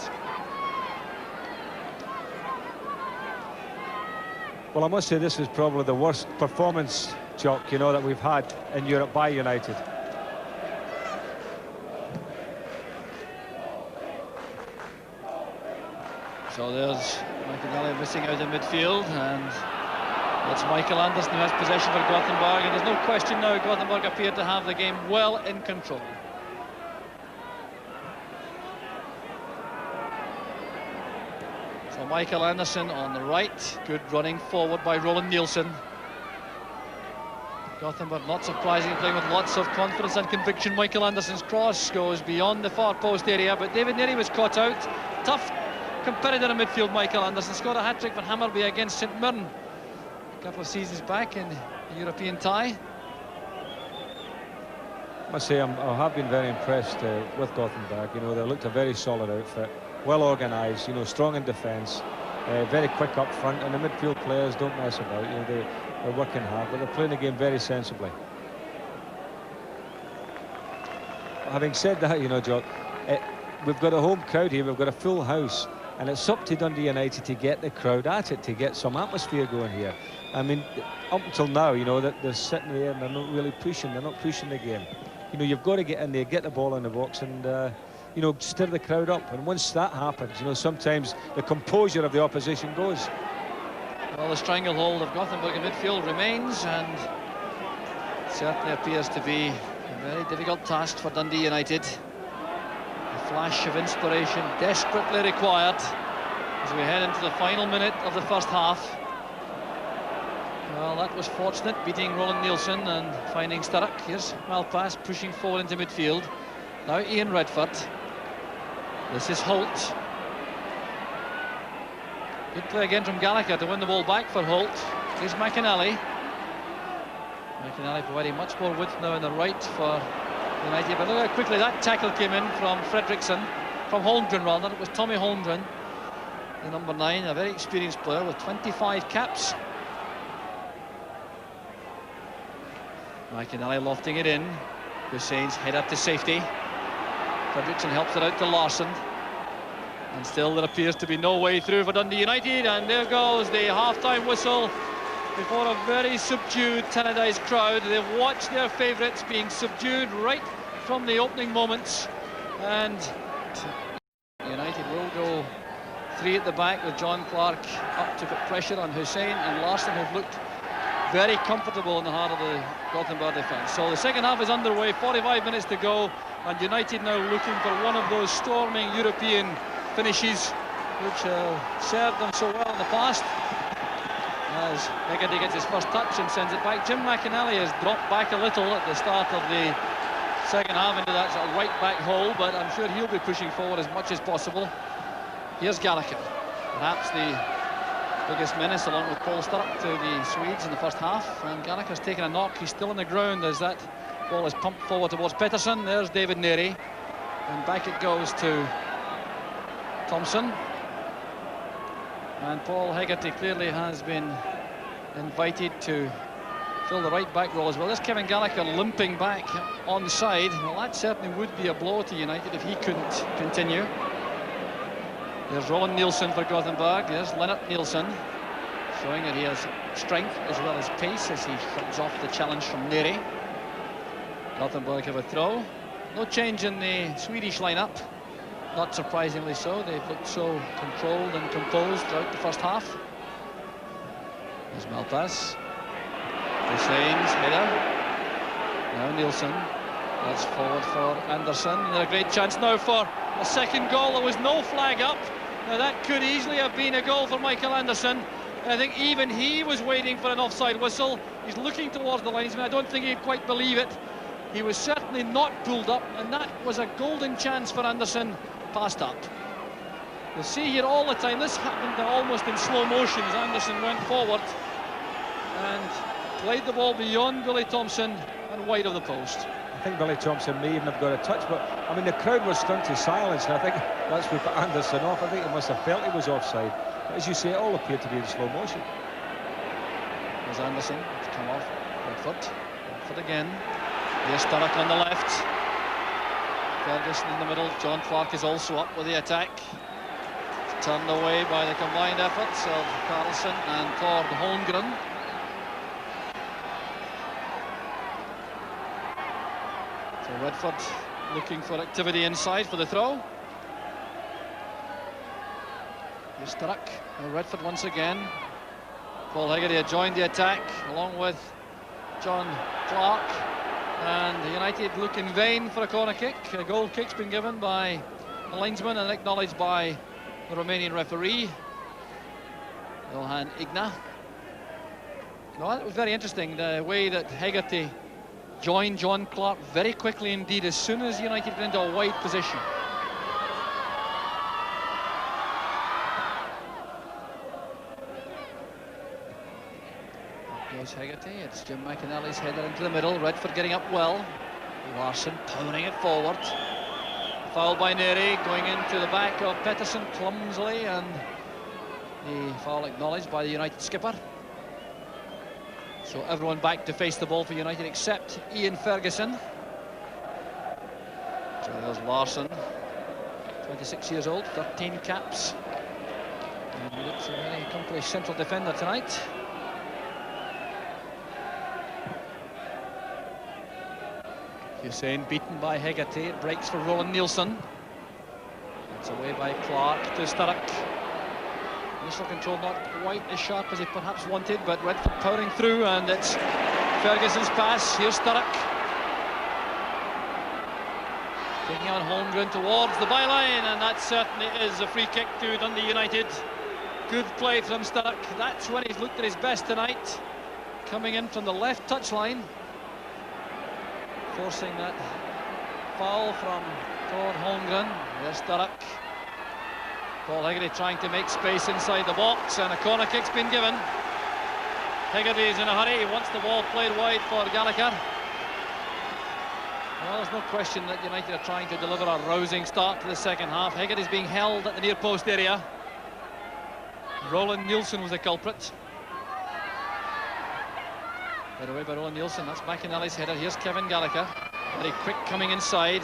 Well, I must say this is probably the worst performance, Chuck, you know, that we've had in Europe by United. So there's McInally missing out in midfield, and it's Michael Anderson who has possession for Gothenburg, and there's no question now Gothenburg appear to have the game well in control. So Michael Anderson on the right, good running forward by Roland Nielsen. Gothenburg not surprisingly playing with lots of confidence and conviction. Michael Anderson's cross goes beyond the far post area, but David Neary was caught out. Tough competitor in midfield, Michael Anderson. Scored a hat-trick for Hammarby against St Mirren a couple of seasons back in the European tie. I must say I have been very impressed with Gothenburg. You know, they looked a very solid outfit, well organised, you know, strong in defence, very quick up front, and the midfield players don't mess about. You know, they're working hard, but they're playing the game very sensibly. Having said that, you know, Jock, we've got a home crowd here, we've got a full house, and it's up to Dundee United to get the crowd at it, to get some atmosphere going here. I mean, up until now, you know, that they're sitting there and they're not really pushing, they're not pushing the game. You know, you've got to get in there, get the ball in the box, and you know, stir the crowd up. And once that happens, you know, sometimes the composure of the opposition goes. Well, the stranglehold of Gothenburg in midfield remains, and it certainly appears to be a very difficult task for Dundee United. A flash of inspiration desperately required as we head into the final minute of the first half. Well, that was fortunate, beating Roland Nielsen and finding Sturrock. Here's Malpass pushing forward into midfield. Now Ian Redford. This is Holt. Good play again from Gallagher to win the ball back for Holt. Here's McInally. McInally providing much more width now on the right for United. But look how quickly that tackle came in from Fredriksson. From Holmgren rather. It was Tommy Holmgren. the number 9, a very experienced player with 25 caps. McInally lofting it in. Hussein's head up to safety. Fredriksson helps it out to Larsson. And still there appears to be no way through for Dundee United. And there goes the half-time whistle before a very subdued Tannadice crowd. They've watched their favourites being subdued right from the opening moments. And United will go 3 at the back with John Clark up to put pressure on Hussein and Larsson, who've looked very comfortable in the heart of the Gothenburg defence. So the second half is underway, 45 minutes to go, and United now looking for one of those storming European finishes which served them so well in the past. As Hegarty gets his first touch and sends it back. Jim McInally has dropped back a little at the start of the second half into that sort of right back hole, but I'm sure he'll be pushing forward as much as possible. Here's Gallagher, perhaps the biggest menace along with Paul Sturrock to the Swedes in the first half, and Gallagher's taken a knock. He's still on the ground as that ball is pumped forward towards Pettersson. There's David Neary, and back it goes to Thompson. And Paul Hegarty clearly has been invited to fill the right back role as well. There's Kevin Gallagher limping back onside. Well, that certainly would be a blow to United if he couldn't continue. There's Roland Nielsen for Gothenburg. There's Lennart Nielsen, showing that he has strength as well as pace as he shrugs off the challenge from Neary. Gothenburg have a throw. No change in the Swedish lineup. Not surprisingly so. They've looked so controlled and composed throughout the first half. There's Malpass. Hussein's header. Now Nielsen. That's forward for Anderson. And a great chance now for a second goal. There was no flag up. Now that could easily have been a goal for Michael Anderson. I think even he was waiting for an offside whistle. He's looking towards the linesman. I don't think he'd quite believe it. He was certainly not pulled up, and that was a golden chance for Anderson, passed up. You'll see here all the time, this happened almost in slow motion as Anderson went forward and played the ball beyond Billy Thompson and wide of the post. I think Billy Thompson may even have got a touch, but I mean the crowd was stunned to silence, and I think that's what put Anderson off. I think he must have felt he was offside. But as you say, it all appeared to be in slow motion. There's Anderson to come off. Redford again. Here's Sturrock on the left. Ferguson in the middle. John Clark is also up with the attack. It's turned away by the combined efforts of Carlson and Tord Holmgren. So Redford looking for activity inside for the throw. Here's Sturrock. Redford once again. Paul Hegarty had joined the attack along with John Clark. And United look in vain for a corner kick. A goal kick's been given by the linesman and acknowledged by the Romanian referee, Johan Igna. No, it was very interesting, the way that Hegarty joined John Clark very quickly indeed, as soon as United got into a wide position. Hegarty, it's Jim McInally's header into the middle. Redford getting up well. Larsson powering it forward. Foul by Neary, going into the back of Pettersson clumsily, and the foul acknowledged by the United skipper. So everyone back to face the ball for United except Ian Ferguson. So there's Larsson, 26 years old, 13 caps. And he looks a very accomplished central defender tonight. Hussein beaten by Hegarty. It breaks for Roland Nielsen. It's away by Clark to Sturrock. Initial control not quite as sharp as he perhaps wanted, but Redford powering through, and it's Ferguson's pass. Here's Sturrock. Taking on Holmgren towards the byline, and that certainly is a free kick to Dundee United. Good play from Sturrock. That's when he's looked at his best tonight. Coming in from the left touchline, forcing that foul from Tord Holmgren. There's Sturrock. Paul Hegarty trying to make space inside the box, and a corner kick's been given. Hegarty is in a hurry. He wants the ball played wide for Gallagher. Well, there's no question that United are trying to deliver a rousing start to the second half. Hegarty's being held at the near post area. Roland Nielsen was the culprit. Led away by Roland Nielsen. That's McInally's header. Here's Kevin Gallagher. Very quick coming inside.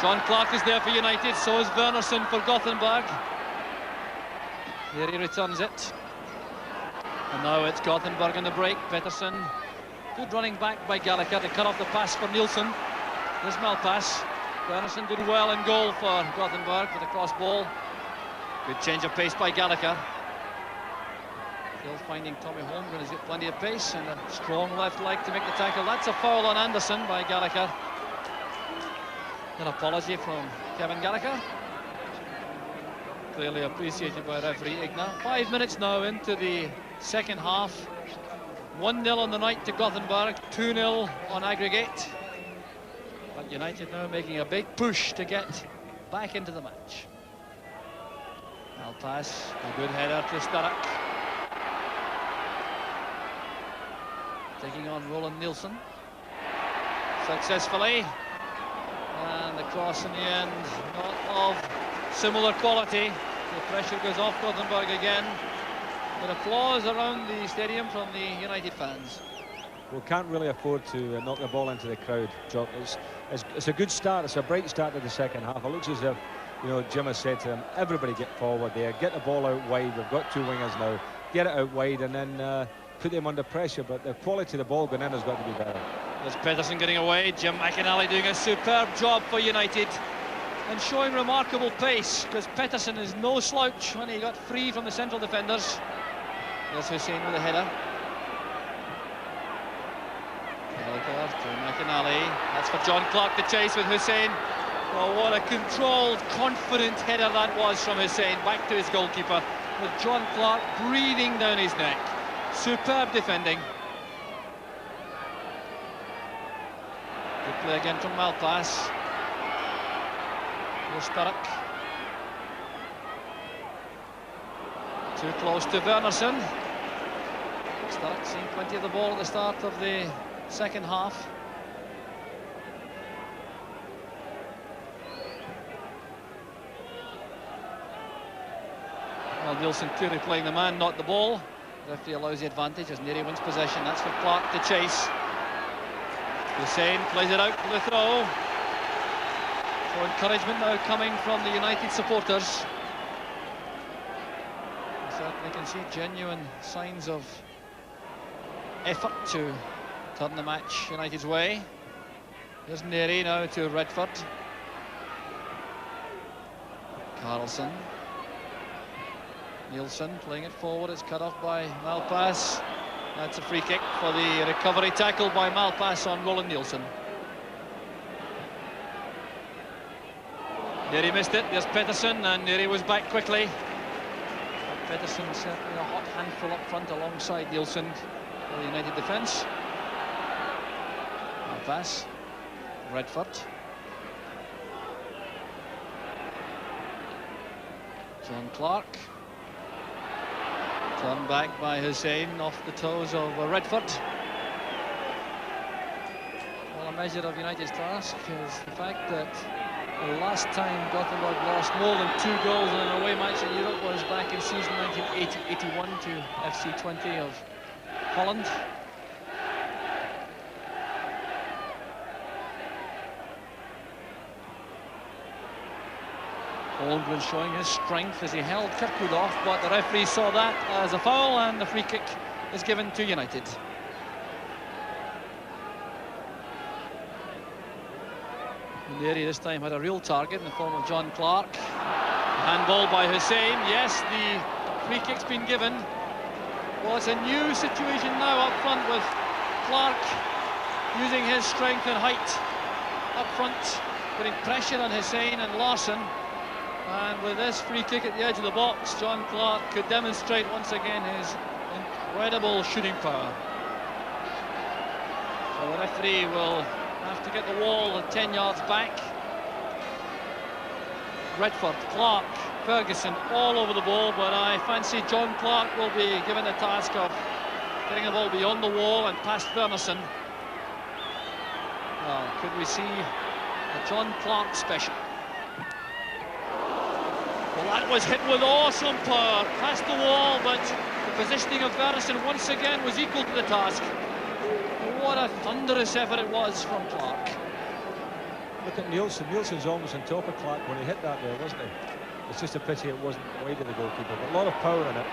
John Clark is there for United. So is Wernerson for Gothenburg. There he returns it. And now it's Gothenburg on the break. Pettersson. Good running back by Gallagher to cut off the pass for Nielsen. There's Malpass. Wernerson did well in goal for Gothenburg for the cross ball. Good change of pace by Gallagher. Still finding Tommy Holmgren. He's got plenty of pace and a strong left leg to make the tackle. That's a foul on Anderson by Gallagher. An apology from Kevin Gallagher. Clearly appreciated by referee Igna. 5 minutes now into the second half. 1-0 on the night to Gothenburg, 2-0 on aggregate. But United now making a big push to get back into the match. Malpass, a good header to Stark. Taking on Roland Nielsen. Successfully. And the cross in the end, not of similar quality. The pressure goes off Gothenburg again. But applause around the stadium from the United fans. We can't really afford to knock the ball into the crowd, Jock. It's a good start. It's a bright start to the second half. It looks as if, you know, Jim has said to them, everybody get forward there, get the ball out wide. We've got two wingers now. Get it out wide and then put them under pressure. But the quality of the ball going in has got to be better. There's Pettersson getting away. Jim McInally doing a superb job for United and showing remarkable pace, because Pettersson is no slouch when he got free from the central defenders. There's Hussein with a header. Gallagher to McInally. That's for John Clark to chase with Hussein. Oh, what a controlled, confident header that was from Hussein. Back to his goalkeeper with John Clark breathing down his neck. Superb defending. Good play again from Malpass. Here's Stark. Too close to Wernerson. Stark seeing plenty of the ball at the start of the second half. Well, Nielsen clearly playing the man, not the ball. The referee allows the advantage as Neri wins possession. That's for Clark to chase. Hussein plays it out for the throw. So encouragement now coming from the United supporters. You certainly can see genuine signs of effort to turn the match United's way. There's Neri now to Redford. Carlson. Nielsen playing it forward. It's cut off by Malpass. That's a free kick for the recovery tackle by Malpass on Roland Nielsen. Neri missed it. There's Pettersson, and Neri was back quickly. Pettersson certainly a hot handful up front alongside Nielsen for the United defence. Malpass. Redford. John Clark. Turned back by Hussein off the toes of Redford. Well, a measure of United's task is the fact that the last time Gothenburg lost more than 2 goals in an away match in Europe was back in season 1980-81 to FC 20 of Holland. Holmgren showing his strength as he held Kirkwood off, but the referee saw that as a foul, and the free kick is given to United. Neri this time had a real target in the form of John Clark. Handball by Hussein. Yes, the free kick's been given. Well, it's a new situation now up front with Clark using his strength and height up front, putting pressure on Hussein and Larsson. And with this free kick at the edge of the box, John Clark could demonstrate once again his incredible shooting power. So the referee will have to get the wall 10 yards back. Redford, Clark, Ferguson all over the ball, but I fancy John Clark will be given the task of getting the ball beyond the wall and past Wernerson. Well, could we see a John Clark special? Well, that was hit with awesome power, past the wall, but the positioning of Wernersen once again was equal to the task. What a thunderous effort it was from Clark. Look at Nielsen. Nielsen's almost on top of Clark when he hit that there, wasn't he? It's just a pity it wasn't wide of the goalkeeper, but a lot of power in it.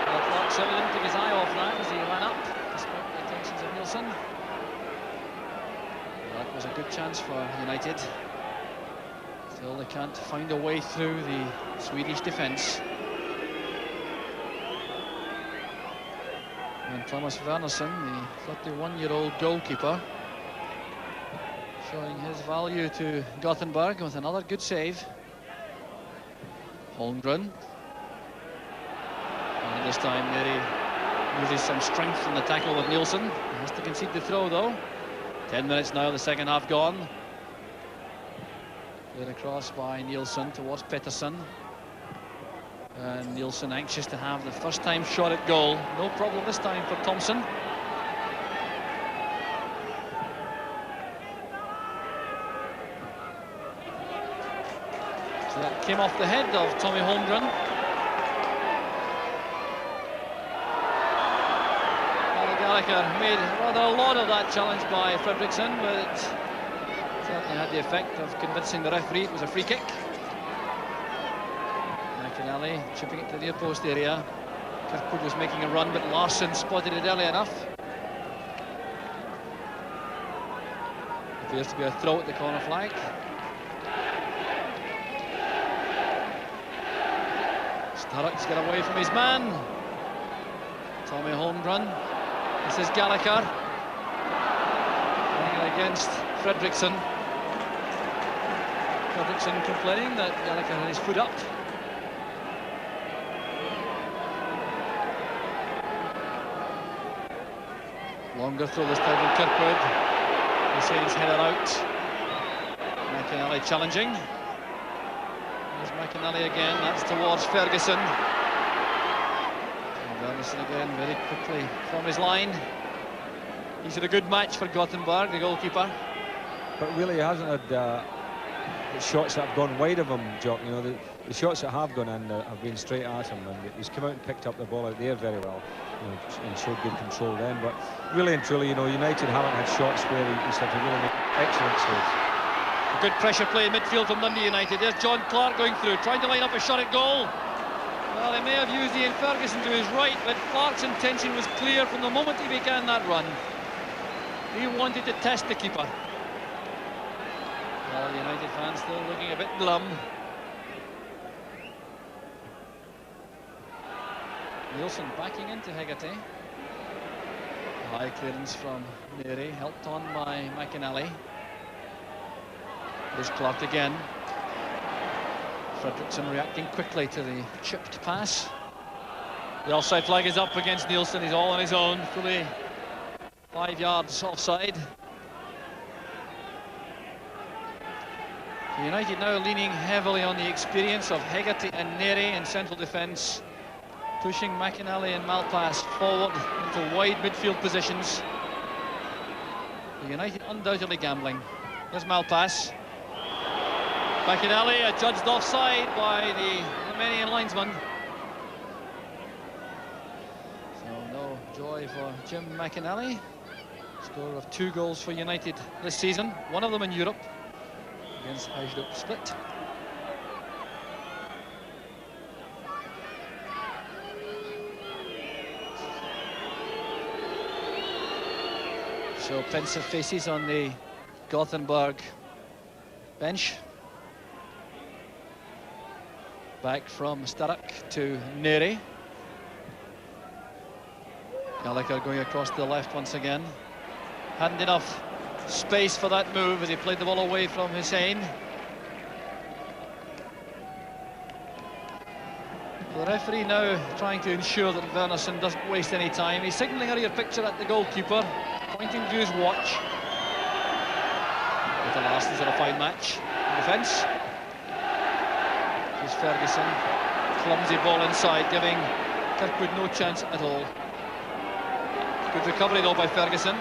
Well, Clark certainly didn't take his eye off that as he ran up, despite the attentions of Nielsen. That was a good chance for United. Still, they can't find a way through the Swedish defence. And Thomas Wernersen, the 31-year-old goalkeeper, showing his value to Gothenburg with another good save. Holmgren. And this time Neri uses some strength in the tackle with Nielsen. He has to concede the throw though. 10 minutes now, the second half gone. Played across by Nielsen towards Pettersson. And Nielsen anxious to have the first time shot at goal. No problem this time for Thompson. So that came off the head of Tommy Holmgren. Gallagher made rather a lot of that challenge by Fredriksson, but it certainly had the effect of convincing the referee it was a free kick. McInally chipping it to the near post area. Kirkwood was making a run, but Larsson spotted it early enough. Appears to be a throw at the corner flag. Starrick's got away from his man. Tommy Holmgren. This is Gallagher. Running against Fredriksson. Fredriksson complaining that Gallagher had his foot up. Longer throw this time from Kirkwood. Hussein's header out. McInally challenging. There's McInally again, that's towards Ferguson. And Wernersen again very quickly from his line. He's had a good match for Gothenburg, the goalkeeper. But really he hasn't had the shots that have gone wide of him, Jock. You know, the shots that have gone in have been straight at him, and he's come out and picked up the ball out there very well, you know, and showed good control then. But really and truly, you know, United haven't had shots where he's had to really make excellent saves. A good pressure play in midfield from Dundee United. There's John Clark going through, trying to line up a shot at goal. Well, he may have used Ian Ferguson to his right, but Clark's intention was clear from the moment he began that run. He wanted to test the keeper. Well, United fans still looking a bit glum. Nielsen backing into Hegarty. High clearance from Neri, helped on by McInally. There's Clark again. Fredriksson reacting quickly to the chipped pass. The offside flag is up against Nielsen. He's all on his own, fully 5 yards offside. United now leaning heavily on the experience of Hegarty and Neri in central defence, pushing McInally and Malpass forward into wide midfield positions. United undoubtedly gambling. There's Malpass. McInally adjudged offside by the Romanian linesman. So no joy for Jim McInally. Scorer of 2 goals for United this season, one of them in Europe against Hajduk Split. So pensive faces on the Gothenburg bench. Back from Starrick to Neri. Gallagher going across to the left once again. Hadn't enough space for that move as he played the ball away from Hussein. The referee now trying to ensure that Wernersen doesn't waste any time. He's signalling a rear picture at the goalkeeper, pointing to his watch. Peter Larsson's had a fine match in defence. Here's Ferguson, clumsy ball inside, giving Kirkwood no chance at all. Good recovery though by Ferguson.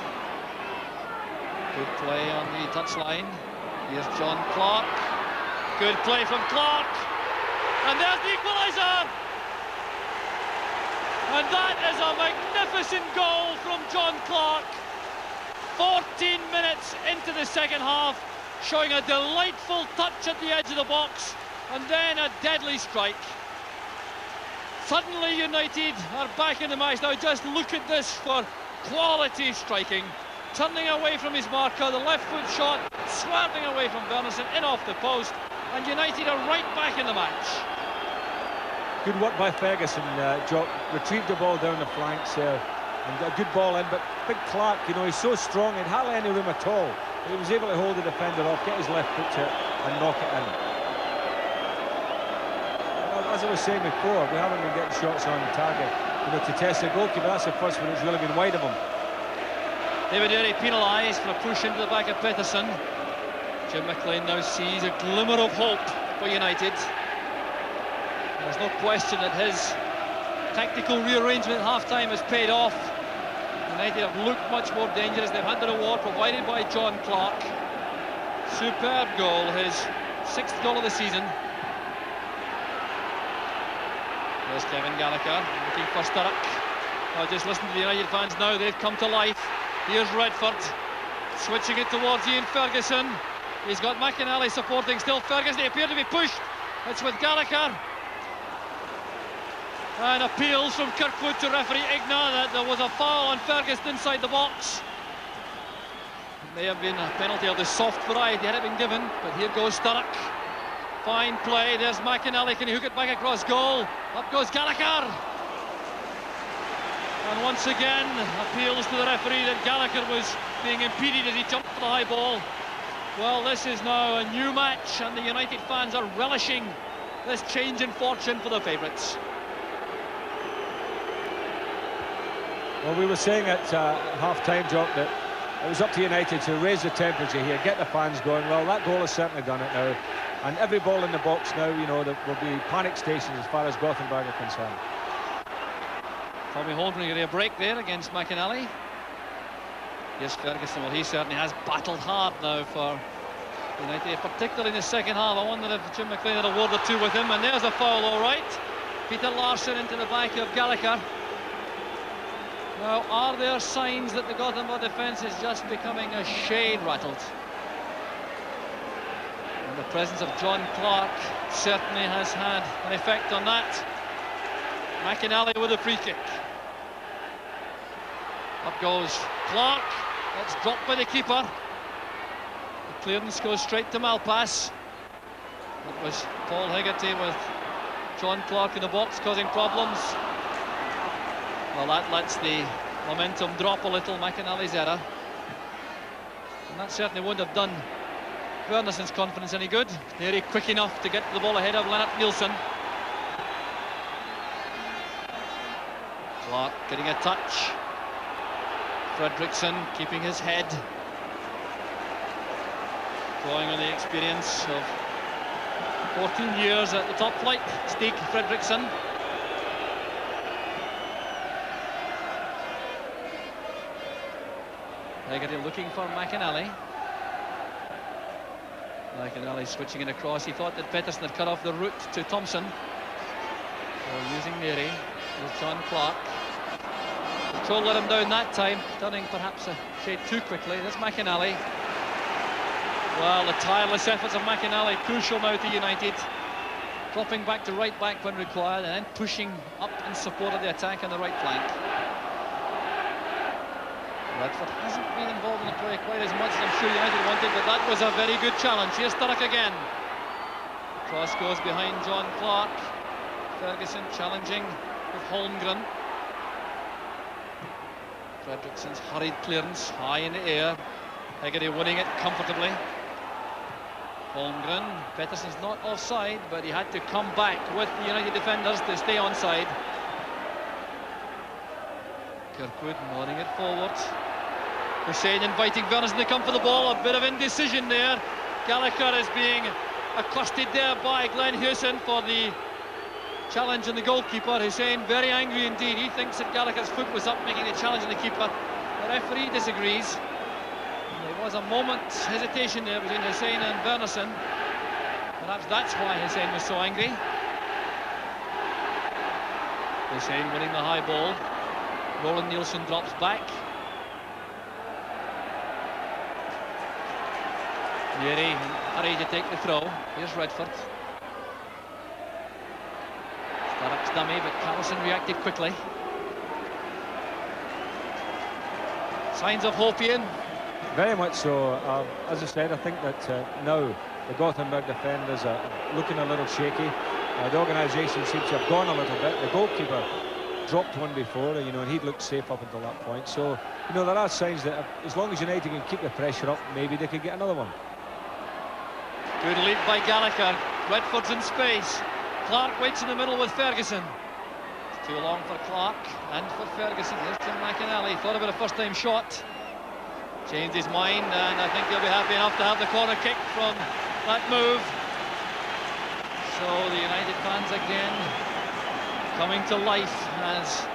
Good play on the touchline. Here's John Clark. Good play from Clark. And there's the equaliser. And that is a magnificent goal from John Clark. 14 minutes into the second half, showing a delightful touch at the edge of the box, and then a deadly strike. Suddenly United are back in the match. Now just look at this for quality striking. Turning away from his marker, the left foot shot, swerving away from Bernison, in off the post, and United are right back in the match. Good work by Ferguson. Retrieved the ball down the flanks there, and got a good ball in. But big Clark, you know, he's so strong, and hardly any room at all. He was able to hold the defender off, get his left foot to it, and knock it in. As I was saying before, we haven't been getting shots on target. You know, to test the goalkeeper, that's the first one that's really been wide of him. David Derry penalised for a push into the back of Pettersson. Jim McLean now sees a glimmer of hope for United. There's no question that his tactical rearrangement at half-time has paid off. United have looked much more dangerous. They've had the reward provided by John Clark. Superb goal, his 6th goal of the season. There's Kevin Gallagher looking for Sturrock. Oh, just listen to the United fans now, they've come to life. Here's Redford, switching it towards Ian Ferguson. He's got McInally supporting still Ferguson. He appeared to be pushed. It's with Gallagher. And appeals from Kirkwood to referee Igna that there was a foul on Ferguson inside the box. It may have been a penalty of the soft variety had it been given, but here goes Sturrock. Fine play, there's McInally, can he hook it back across goal? Up goes Gallagher. And once again, appeals to the referee that Gallagher was being impeded as he jumped for the high ball. Well, this is now a new match, and the United fans are relishing this change in fortune for the favourites. Well, we were saying at half-time, Jock, that it was up to United to raise the temperature here, get the fans going. Well, that goal has certainly done it now. And every ball in the box now, you know, there will be panic stations as far as Gothenburg are concerned. Tommy Holmgren getting a break there against McInally. Yes, Ferguson, well, he certainly has battled hard now for United, particularly in the second half. I wonder if Jim McLean had a word or two with him. And there's a foul, all right. Peter Larsson into the back of Gallagher. Now, are there signs that the Gothenburg defence is just becoming a shade rattled? And the presence of John Clark certainly has had an effect on that. McInally with a free kick. Up goes Clark. It's dropped by the keeper. The clearance goes straight to Malpass. It was Paul Hegarty with John Clark in the box causing problems. Well, that lets the momentum drop a little, McInally's error. And that certainly wouldn't have done Wernersson's confidence any good. Nearly quick enough to get the ball ahead of Lennart Nilsson. Clark getting a touch. Fredriksson keeping his head. Drawing on the experience of 14 years at the top flight, Stig Fredriksson. Hegarty looking for McInally. McInally switching it across. He thought that Pettersson had cut off the route to Thompson. So using Neary with John Clark. Control let him down that time, turning perhaps a shade too quickly. There's McInally. Well, the tireless efforts of McInally, crucial now to United. Dropping back to right back when required, and then pushing up in support of the attack on the right flank. Redford hasn't been involved in the play quite as much as I'm sure United wanted, but that was a very good challenge. Here's Sturrock again. Cross goes behind John Clark. Ferguson challenging with Holmgren. Fredriksson's hurried clearance high in the air. Hegarty winning it comfortably. Holmgren. Pettersson's not offside, but he had to come back with the United defenders to stay onside. Kirkwood nodding it forward. Hussein inviting Wernerson to come for the ball. A bit of indecision there. Gallagher is being accosted there by Glenn Hewson for the challenge on the goalkeeper. Hussein very angry indeed. He thinks that Gallagher's foot was up, making a challenge on the keeper. The referee disagrees. And there was a moment's hesitation there between Hussein and Wernerson. Perhaps that's why Hussein was so angry. Hussein winning the high ball. Roland Nielsen drops back. Neary hurry to take the throw. Here's Redford. Starbuck's dummy, but Carlson reacted quickly. Signs of hope, Ian. Very much so. As I said, I think that now the Gothenburg defenders are looking a little shaky. The organisation seems to have gone a little bit. The goalkeeper dropped one before, you know, and he'd looked safe up until that point. So, you know, there are signs that as long as United can keep the pressure up, maybe they could get another one. Good lead by Gallagher. Redford's in space. Clark waits in the middle with Ferguson. It's too long for Clark and for Ferguson. Here's Tim McInally. Thought about a first-time shot. Changed his mind, and I think he'll be happy enough to have the corner kick from that move. So the United fans again coming to life as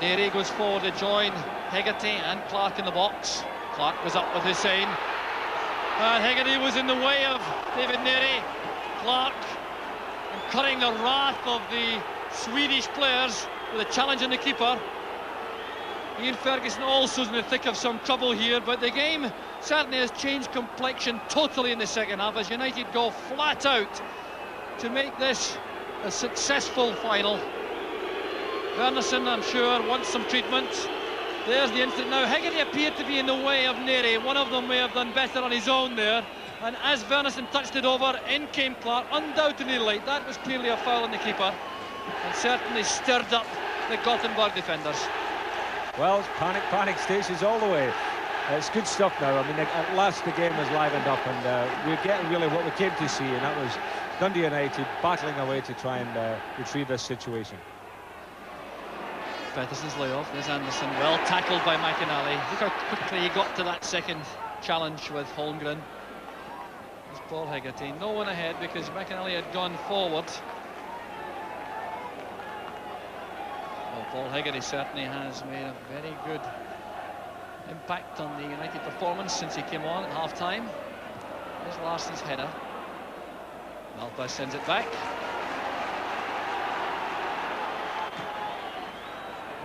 Neary goes forward to join Hegarty and Clark in the box. Clark was up with Hussein. Hegarty was in the way of David Neary. Clark incurring the wrath of the Swedish players with a challenge on the keeper. Ian Ferguson also is in the thick of some trouble here, but the game certainly has changed complexion totally in the second half as United go flat out to make this a successful final. Wernerson, I'm sure, wants some treatment. There's the incident now. Hegarty appeared to be in the way of Neary. One of them may have done better on his own there. And as Wernerson touched it over, in came Clark, undoubtedly late. That was clearly a foul on the keeper and certainly stirred up the Gothenburg defenders. Well, it's panic stations all the way. It's good stuff now. I mean, at last the game has livened up, and we're getting really what we came to see, and that was Dundee United battling away to try and retrieve this situation. Pettersson's layoff. There's Anderson, well tackled by McInally. Look how quickly he got to that second challenge with Holmgren. There's Paul Hegarty. No one ahead because McInally had gone forward. Well, Paul Hegarty certainly has made a very good impact on the United performance since he came on at half-time. There's Larsson's header. Malpass sends it back.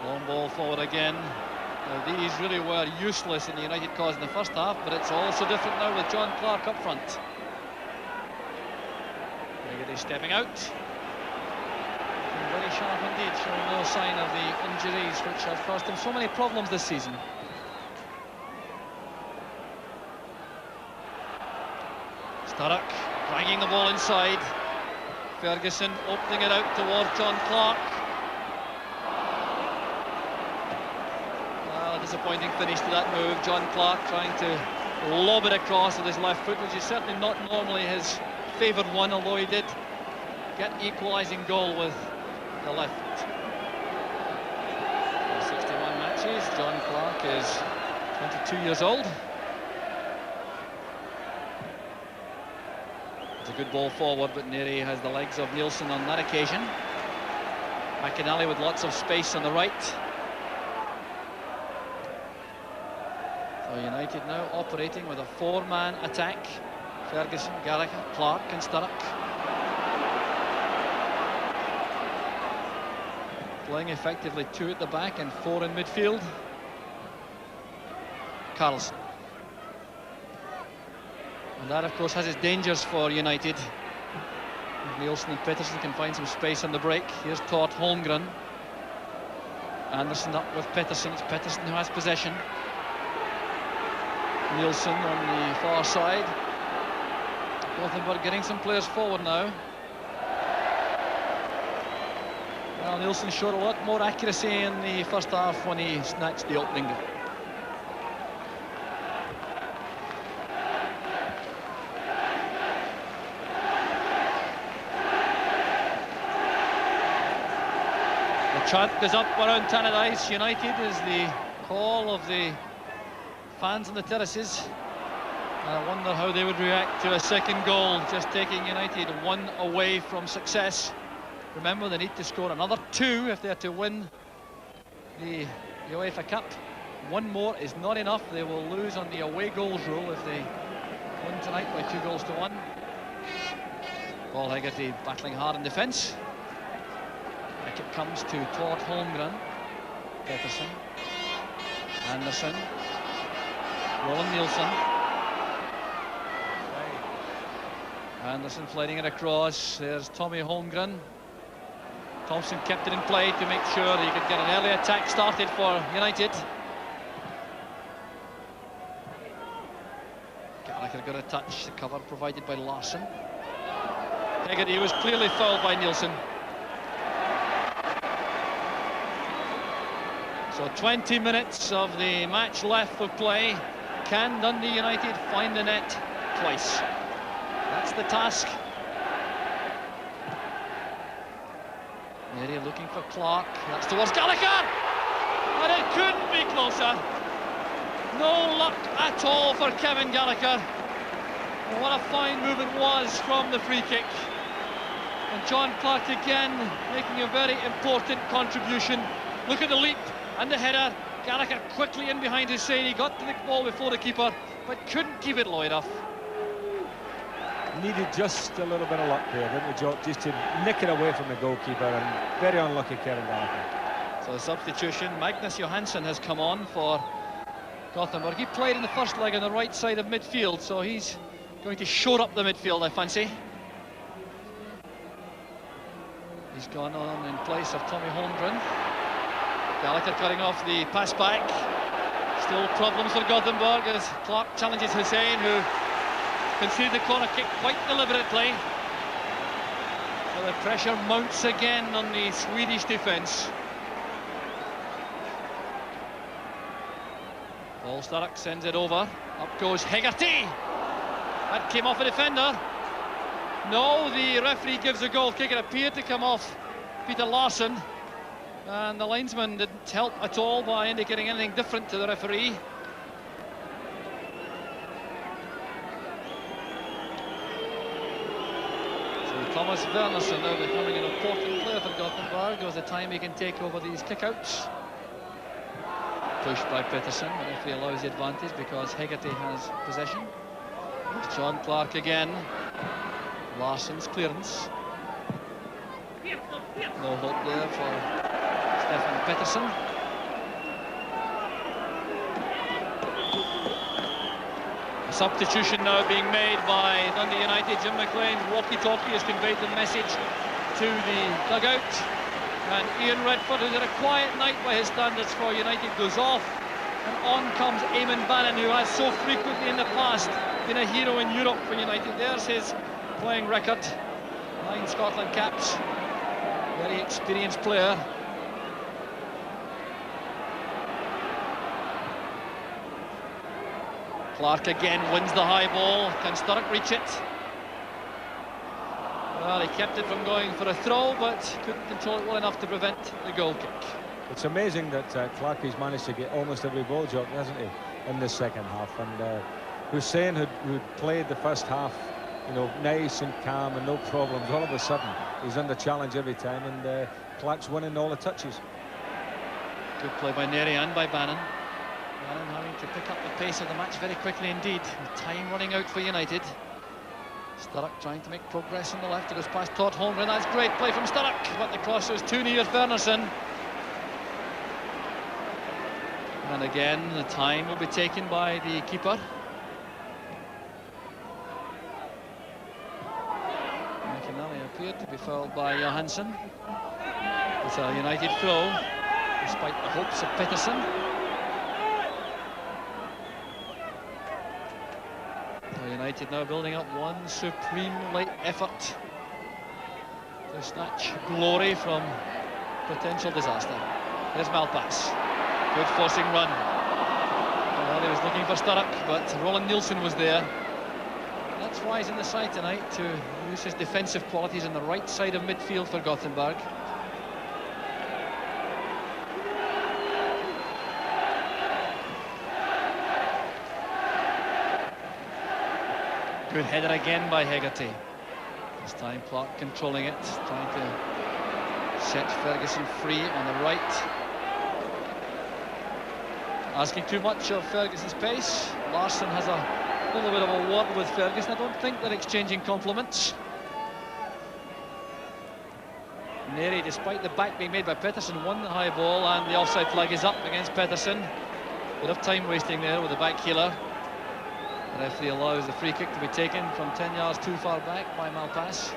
Long ball forward again. Now, these really were useless in the United cause in the first half, but it's also different now with John Clark up front. Hegarty stepping out. Very sharp indeed, showing no sign of the injuries which have caused him so many problems this season. Sturrock dragging the ball inside. Ferguson opening it out towards John Clark. Well, a disappointing finish to that move. John Clark trying to lob it across with his left foot, which is certainly not normally his favoured one, although he did get an equalising goal with the left. 61 matches. John Clark is 22 years old. It's a good ball forward, but Neary has the legs of Nielsen on that occasion. McInally with lots of space on the right. So United now operating with a four-man attack. Ferguson, Gallagher, Clark and Sturrock. Playing effectively two at the back and four in midfield. Carlson. And that, of course, has its dangers for United. Nielsen and Pettersson can find some space on the break. Here's Tort Holmgren. Anderson up with Pettersson. It's Pettersson who has possession. Nielsen on the far side. Gothenburg getting some players forward now. Well, Nielsen showed a lot more accuracy in the first half when he snatched the opening. The chant goes up around Tannadice. United is the call of the fans on the terraces. I wonder how they would react to a second goal, just taking United one away from success. Remember, they need to score another two if they're to win the UEFA Cup. One more is not enough. They will lose on the away goals rule if they win tonight by 2-1. Paul Hegarty battling hard in defence. Back it comes to Todd Holmgren. Peterson. Anderson. Roland Nielsen. Anderson flighting it across. There's Tommy Holmgren. Thompson kept it in play to make sure he could get an early attack started for United. Gallagher got a touch. The cover provided by Larsson. Hegarty was clearly fouled by Nielsen. So 20 minutes of the match left of play. Can Dundee United find the net twice? That's the task. Mary looking for Clark. That's towards Gallagher! And it couldn't be closer. No luck at all for Kevin Gallagher. And what a fine move it was from the free kick. And John Clark again making a very important contribution. Look at the leap and the header. Gallagher quickly in behind Hussein. He got to the ball before the keeper, but couldn't keep it low enough. Needed just a little bit of luck there, didn't we, Joe? Just to nick it away from the goalkeeper, and very unlucky Kevin Gallagher. So the substitution, Magnus Johansson has come on for Gothenburg. He played in the first leg on the right side of midfield, so he's going to shore up the midfield, I fancy. He's gone on in place of Tommy Holmgren. Gallagher cutting off the pass back. Still problems for Gothenburg as Clark challenges Hussein, who conceded the corner kick quite deliberately. So the pressure mounts again on the Swedish defence. Paul Sturrock sends it over. Up goes Hegarty. That came off a defender. No, the referee gives a goal kick. It appeared to come off Peter Larsson. And the linesman didn't help at all by indicating anything different to the referee. So Thomas Wernerson now becoming an important player for Gothenburg. There's the time he can take over these kickouts. Pushed by Peterson. The referee allows the advantage because Hegarty has possession. It's John Clark again. Larsson's clearance. No hope there for Stefan Pettersson. A substitution now being made by Dundee United. Jim McLean's walkie-talkie has conveyed the message to the dugout. And Ian Redford, who's had a quiet night by his standards for United, goes off. And on comes Eamon Bannon, who has so frequently in the past been a hero in Europe for United. There's his playing record. 9 Scotland caps. Very experienced player. Clark again wins the high ball. Can Sturrock reach it? Well, he kept it from going for a throw, but couldn't control it well enough to prevent the goal kick. It's amazing that Clark has managed to get almost every ball job, hasn't he, in the second half. And Hussein, who played the first half, you know, nice and calm and no problems, all of a sudden he's under challenge every time, and Clark's winning all the touches. Good play by Neri and by Bannon. Bannon having to pick up the pace of the match very quickly indeed, with time running out for United. Sturrock trying to make progress on the left. It goes past Todd Holmgren. That's great play from Sturrock, but the cross was too near Wernerson. And again, the time will be taken by the keeper. McInally appeared to be fouled by Johansson. It's a United throw, despite the hopes of Pettersson. United now building up one supreme late effort to snatch glory from potential disaster. There's Malpass. Good forcing run. Well, he was looking for Sturrock, but Roland Nielsen was there. That's why he's in the side tonight, to use his defensive qualities on the right side of midfield for Gothenburg. Good header again by Hegarty. This time Clark controlling it, trying to set Ferguson free on the right. Asking too much of Ferguson's pace. Larsson has a little bit of a word with Ferguson. I don't think they're exchanging compliments. Neri, despite the back being made by Pettersson, won the high ball, and the offside flag is up against Pettersson. Bit of time wasting there with the back heeler. The referee allows the free kick to be taken from 10 yards too far back by Malpass.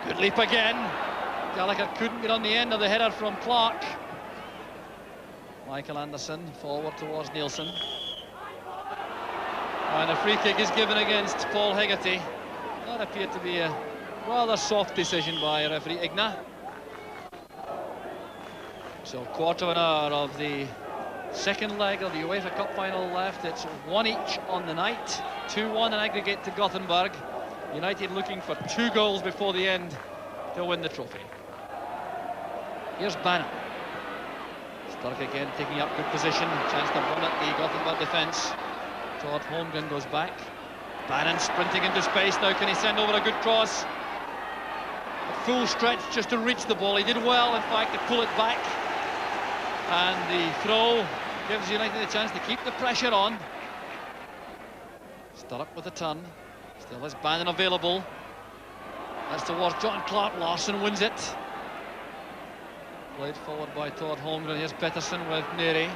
Good leap again. Gallagher couldn't get on the end of the header from Clark. Michael Anderson forward towards Nielsen. And a free kick is given against Paul Hegarty. That appeared to be a rather soft decision by referee Igna. So quarter of an hour of the second leg of the UEFA Cup final left. It's 1 each on the night. 2-1 in aggregate to Gothenburg. United looking for 2 goals before the end to win the trophy. Here's Bannon. Stark again taking up good position. Chance to run at the Gothenburg defence. Todd Holmgren goes back. Bannon sprinting into space now. Can he send over a good cross? A full stretch just to reach the ball. He did well, in fact, to pull it back. And the throw gives United a chance to keep the pressure on. Sturrock with a turn. Still has Bannon available. That's towards John Clark. Larsson wins it. Played forward by Todd Holmgren. Here's Pettersson with Neri.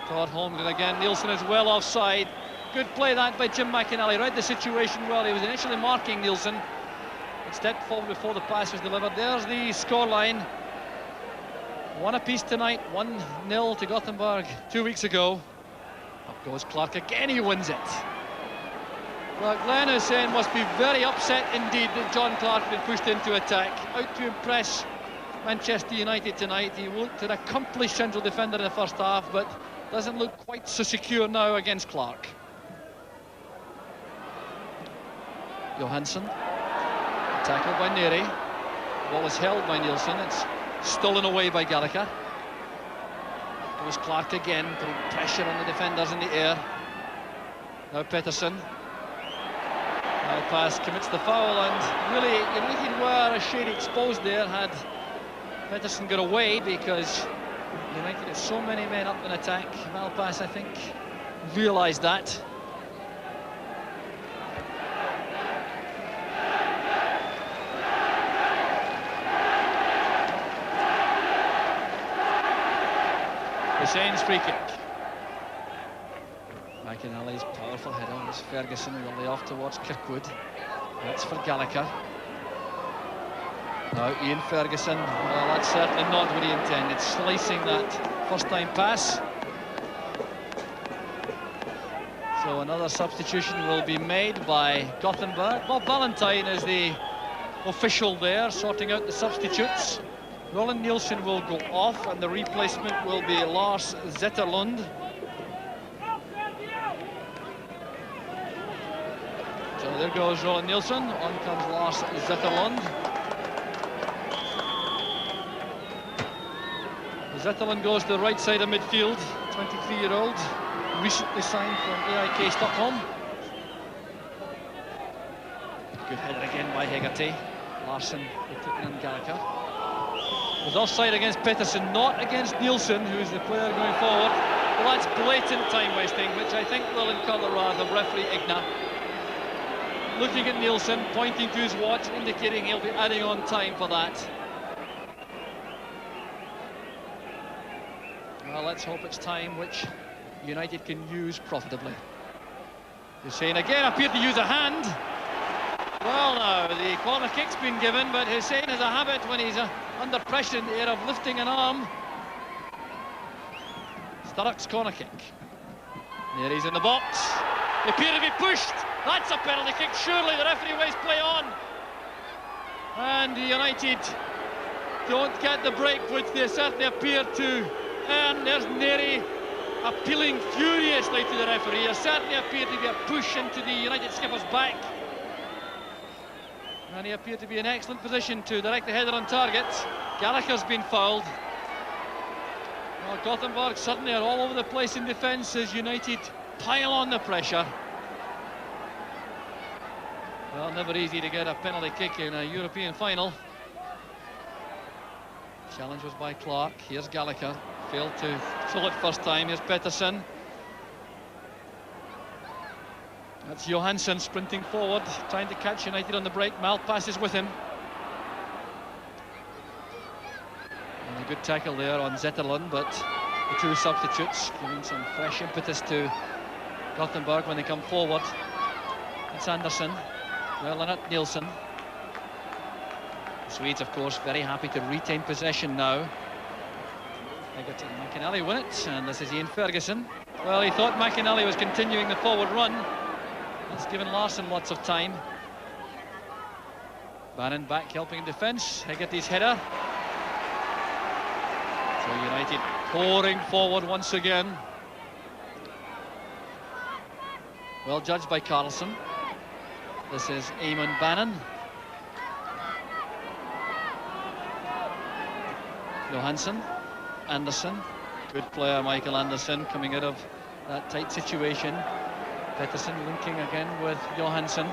Todd Holmgren again. Nielsen is well offside. Good play that by Jim McInally. Read the situation well. He was initially marking Nielsen, but stepped forward before the pass was delivered. There's the scoreline. 1 apiece tonight. 1-0 to Gothenburg 2 weeks ago. Up goes Clark again. He wins it. Well, Glenn Hussein must be very upset indeed that John Clark had been pushed into attack. Out to impress Manchester United tonight. He looked an accomplished central defender in the first half, but doesn't look quite so secure now against Clark. Johansson, tackled by Neri. Ball is held by Nielsen. It's stolen away by Gallagher. Goes Clark again, putting pressure on the defenders in the air. Now Pettersson. Pass commits the foul, and really United were a shade exposed there had Pettersson got away, because United had so many men up in attack. Malpass, I think, realised that. Hussein's free kick. McInally's powerful header. It's Ferguson will lay off towards Kirkwood. That's for Gallagher. Now Ian Ferguson, well, that's certainly not what he intended, slicing that first-time pass. So another substitution will be made by Gothenburg. Bob Valentine is the official there, sorting out the substitutes. Roland Nielsen will go off, and the replacement will be Lars Zetterlund. So there goes Roland Nielsen, on comes Lars Zetterlund. Zetterlund goes to the right side of midfield, 23-year-old, recently signed from IFK Stockholm. Good header again by Hegarty. Larsson taking on Gallagher. Was offside against Pettersson, not against Nielsen, who's the player going forward. Well, that's blatant time wasting, which I think will incur the wrath of referee Igna. Looking at Nielsen, pointing to his watch, indicating he'll be adding on time for that. Well, let's hope it's time which United can use profitably. Hussein again appeared to use a hand. Well, now, the corner kick's been given, but Hussein has a habit when he's under pressure in the air of lifting an arm. Sturrock's corner kick. There he's in the box. They appear to be pushed. That's a penalty kick. Surely the referee waves play on. And United don't get the break, which they certainly appear to earn. There's Neri appealing furiously to the referee. There certainly appeared to be a push into the United skipper's back. And he appeared to be in excellent position to direct the header on target. Gallagher's been fouled. Well, Gothenburg certainly are all over the place in defence as United pile on the pressure. Well, never easy to get a penalty kick in a European final. Challenge was by Clark. Here's Gallagher. Failed to throw it first time. Here's Pettersson. That's Johansson sprinting forward, trying to catch United on the break. Malpass is with him. A good tackle there on Zetterlund, but the two substitutes giving some fresh impetus to Gothenburg when they come forward. It's Andersson, well, Lennart Nilsson. The Swedes, of course, very happy to retain possession now. Egerton and McInally win it, and this is Ian Ferguson. Well, he thought McInally was continuing the forward run. That's given Larsson lots of time. Bannon back helping in defence. Hegarty's header. So United pouring forward once again. Well judged by Carlson. This is Eamon Bannon. Johansson. Andersson. Good player, Michael Andersson, coming out of that tight situation. Pettersson linking again with Johansson.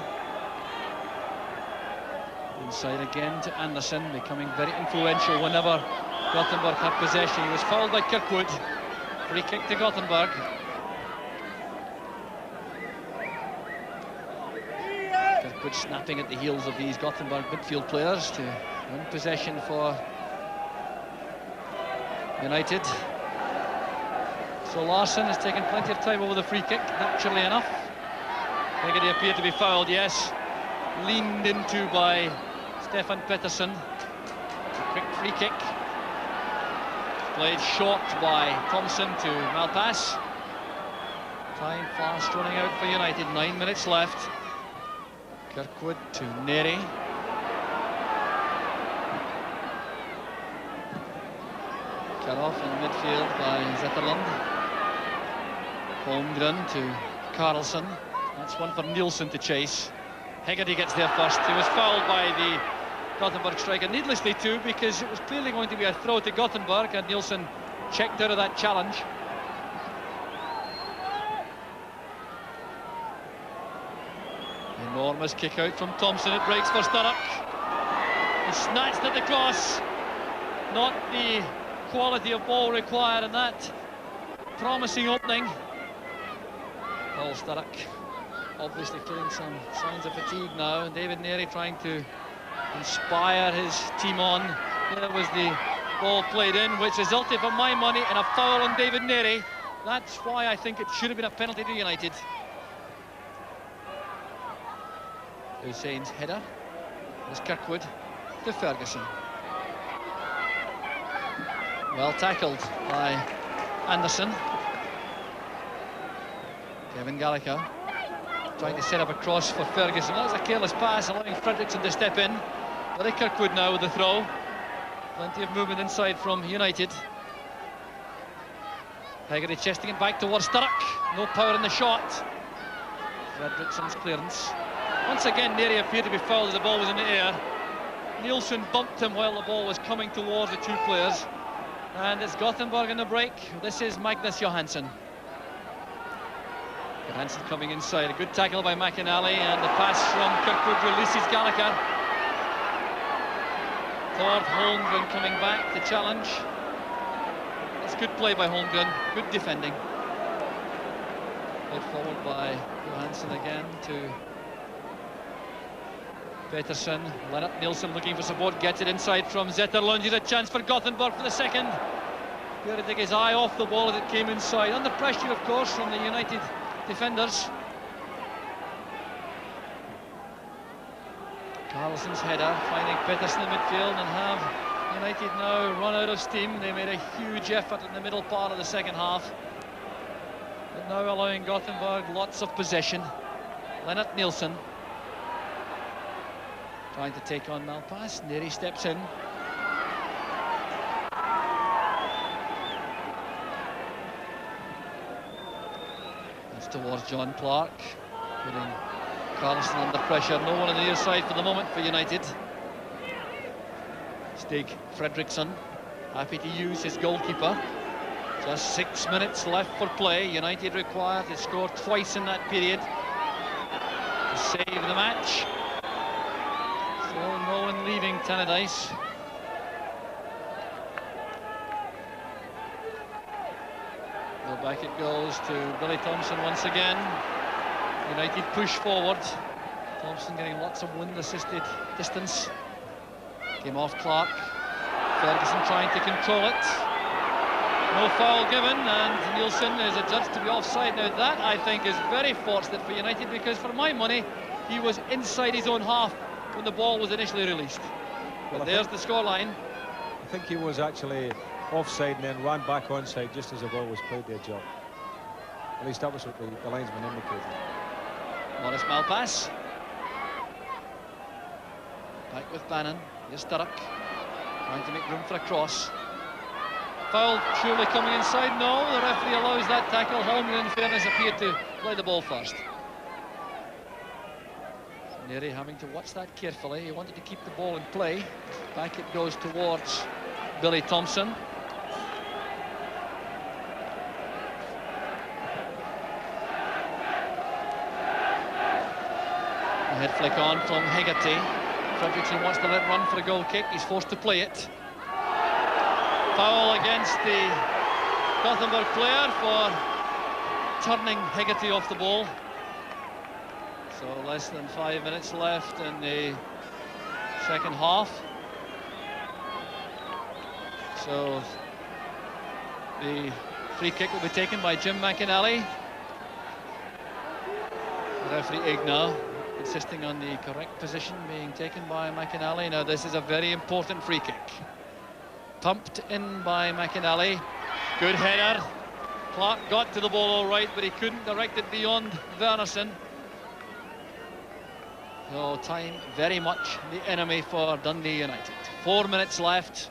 Inside again to Andersson, becoming very influential whenever Gothenburg have possession. He was fouled by Kirkwood. Free kick to Gothenburg. Kirkwood snapping at the heels of these Gothenburg midfield players to win possession for United. So Larsson has taken plenty of time over the free kick, naturally enough. Hegarty appeared to be fouled, yes. Leaned into by Stefan Pettersson. A quick free kick. Played short by Thompson to Malpass. Time fast running out for United, 9 minutes left. Kirkwood to Neri. Cut off in midfield by Zetterlund. Holmgren to Carlson. That's one for Nilsson to chase. Hegarty gets there first. He was fouled by the Gothenburg striker, needlessly too, because it was clearly going to be a throw to Gothenburg, and Nilsson checked out of that challenge. Enormous kick out from Thompson. It breaks for Sturrock. He snatched at the cross. Not the quality of ball required in that promising opening. Paul Sturrock obviously feeling some signs of fatigue now, and David Neri trying to inspire his team on. There was the ball played in, which resulted, for my money, in a foul on David Neri. That's why I think it should have been a penalty to United. Hussein's header was Kirkwood to Ferguson. Well tackled by Andersson. Kevin Gallagher trying to set up a cross for Ferguson. That was a careless pass, allowing Fredriksson to step in. Billy Kirkwood now with the throw. Plenty of movement inside from United. Hegarty chesting it back towards Sturrock. No power in the shot. Fredriksson's clearance. Once again, Neri appeared to be fouled as the ball was in the air. Nilsson bumped him while the ball was coming towards the two players. And it's Gothenburg in the break. This is Magnus Johansson. Johansson coming inside. A good tackle by McInally, and the pass from Kirkwood releases Gallagher. Thord Holmgren coming back to challenge. That's good play by Holmgren. Good defending. Played forward by Johansson again to Pettersson. Lennart Nilsson looking for support, gets it inside from Zetterlund. Here's a chance for Gothenburg for the second. Got to take his eye off the ball as it came inside. Under pressure, of course, from the United defenders. Carlson's header finding Pettersson in midfield, and have United now run out of steam. They made a huge effort in the middle part of the second half, but now allowing Gothenburg lots of possession. Lennart Nilsson trying to take on Malpass. Neri steps in. That's towards John Clark, putting Carlson under pressure. No one on the near side for the moment for United. Stig Fredriksson happy to use his goalkeeper. Just 6 minutes left for play. United required to score twice in that period to save the match. Still no one leaving Tannadice. So back it goes to Billy Thompson once again. United push forward. Thompson getting lots of wind-assisted distance. Came off Clark. Ferguson trying to control it. No foul given, and Nielsen is adjudged to be offside. Now that, I think, is very fortunate for United, because for my money, he was inside his own half when the ball was initially released. But there's the scoreline. I think he was actually offside and then ran back onside just as the ball was played there, Joe. At least that was what the linesman indicated. Morris Malpass. Back with Bannon. Here's Sturrock, trying to make room for a cross. Foul surely coming inside. No, the referee allows that tackle. Holmgren, in fairness, appeared to play the ball first. Neri having to watch that carefully. He wanted to keep the ball in play. Back it goes towards Billy Thompson. A head flick on from Hegarty. Fredrickson wants to let run for a goal kick. He's forced to play it. Foul against the Gothenburg player for turning Hegarty off the ball. So less than 5 minutes left in the second half. So the free kick will be taken by Jim McInally. The referee Igna insisting on the correct position being taken by McInally. Now this is a very important free kick. Pumped in by McInally. Good header. Clark got to the ball all right, but he couldn't direct it beyond Wernerson. So time very much the enemy for Dundee United. 4 minutes left.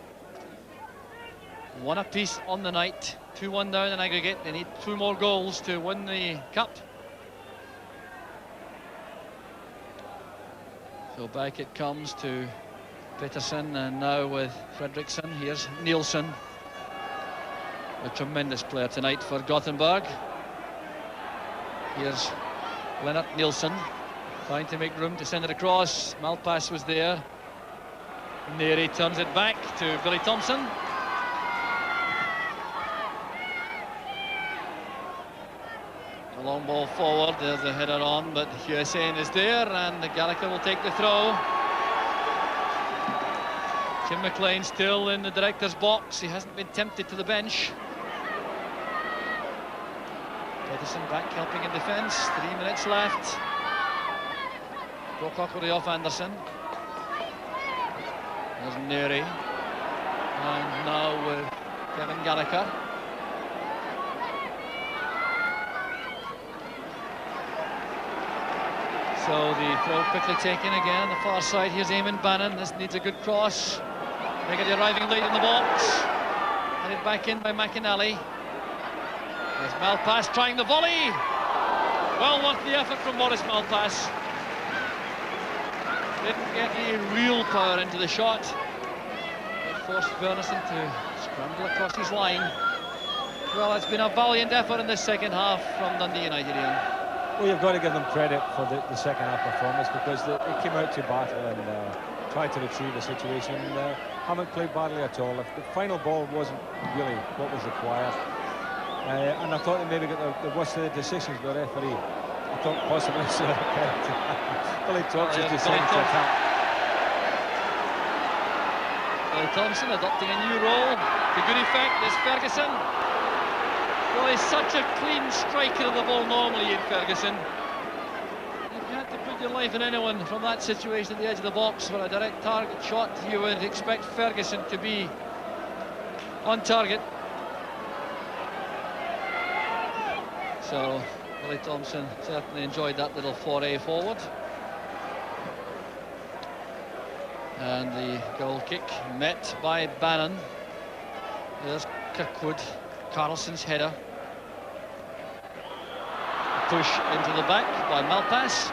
One apiece on the night. 2-1 down in aggregate. They need 2 more goals to win the cup. So back it comes to Peterson, and now with Fredrickson. Here's Nielsen, a tremendous player tonight for Gothenburg. Here's Lennart Nielsen, trying to make room to send it across. Malpass was there. Neri turns it back to Billy Thompson. A long ball forward, there's the header on, but Hussein is there, and Gallagher will take the throw. Jim McLean still in the director's box. He hasn't been tempted to the bench. Pedersen back helping in defence. 3 minutes left. Brocock will be off Anderson. There's Neri. And now with Kevin Gallagher. So the throw quickly taken again on the far side. Here's Eamon Bannon. This needs a good cross. Hegarty arriving late in the box. Headed back in by McInally. There's Malpass trying the volley. Well worth the effort from Morris Malpass. Didn't get any real power into the shot. It forced Wernerson to scramble across his line. Well, it's been a valiant effort in the second half from Dundee United, Ian. Well, you've got to give them credit for the second half performance, because they came out to battle and tried to retrieve the situation. Haven't played badly at all. If the final ball wasn't really what was required, and I thought they maybe got the worst of the decisions by the referee. I thought possibly so. Billy Thompson decided to attack. Billy Thompson adopting a new role to good effect. There's Ferguson. Well, he's such a clean striker of the ball normally, in Ferguson. If you had to put your life in anyone from that situation at the edge of the box for a direct target shot, you would expect Ferguson to be on target. So Billy Thompson certainly enjoyed that little foray forward. And the goal kick met by Bannon. There's Kirkwood. Carlson's header. A push into the back by Malpass.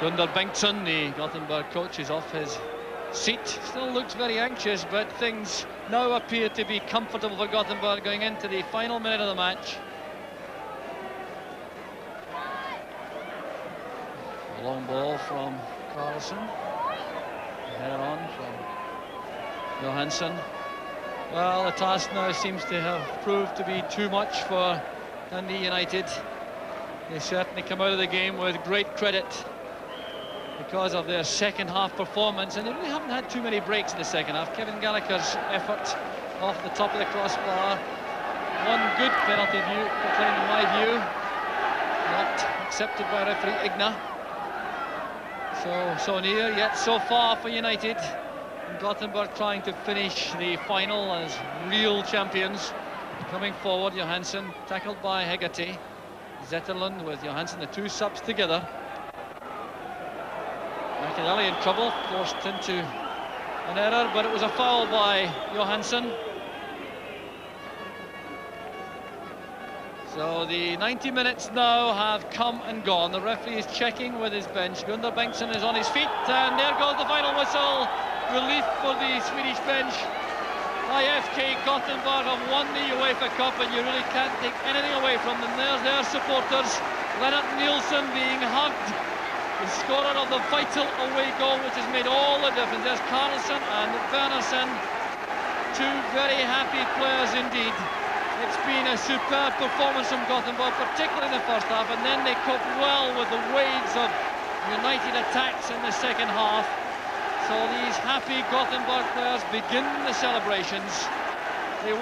Gunnar Bengtsson, the Gothenburg coach, is off his seat. Still looks very anxious, but things now appear to be comfortable for Gothenburg going into the final minute of the match. A long ball from Carlson. Header on from Johansson. Well, the task now seems to have proved to be too much for Dundee United. They certainly come out of the game with great credit. The because of their second half performance, and they really haven't had too many breaks in the second half. Kevin Gallagher's effort off the top of the crossbar. One good penalty view, proclaimed in my view, not accepted by referee Igna. So near, yet so far for United. And Gothenburg trying to finish the final as real champions. Coming forward, Johansson tackled by Hegarty. Zetterlund with Johansson, the two subs together. McInally in trouble, forced into an error, but it was a foul by Johansson. So the 90 minutes now have come and gone. The referee is checking with his bench. Gunnar Bengtsson is on his feet, and there goes the final whistle. Relief for the Swedish bench. IFK Gothenburg have won the UEFA Cup, and you really can't take anything away from them. There's their supporters. Lennart Nilsson being hugged, the scorer of the vital away goal, which has made all the difference. There's Carlson and Wernersen, two very happy players indeed. It's been a superb performance from Gothenburg, particularly in the first half, and then they coped well with the waves of United attacks in the second half. So these happy Gothenburg players begin the celebrations. They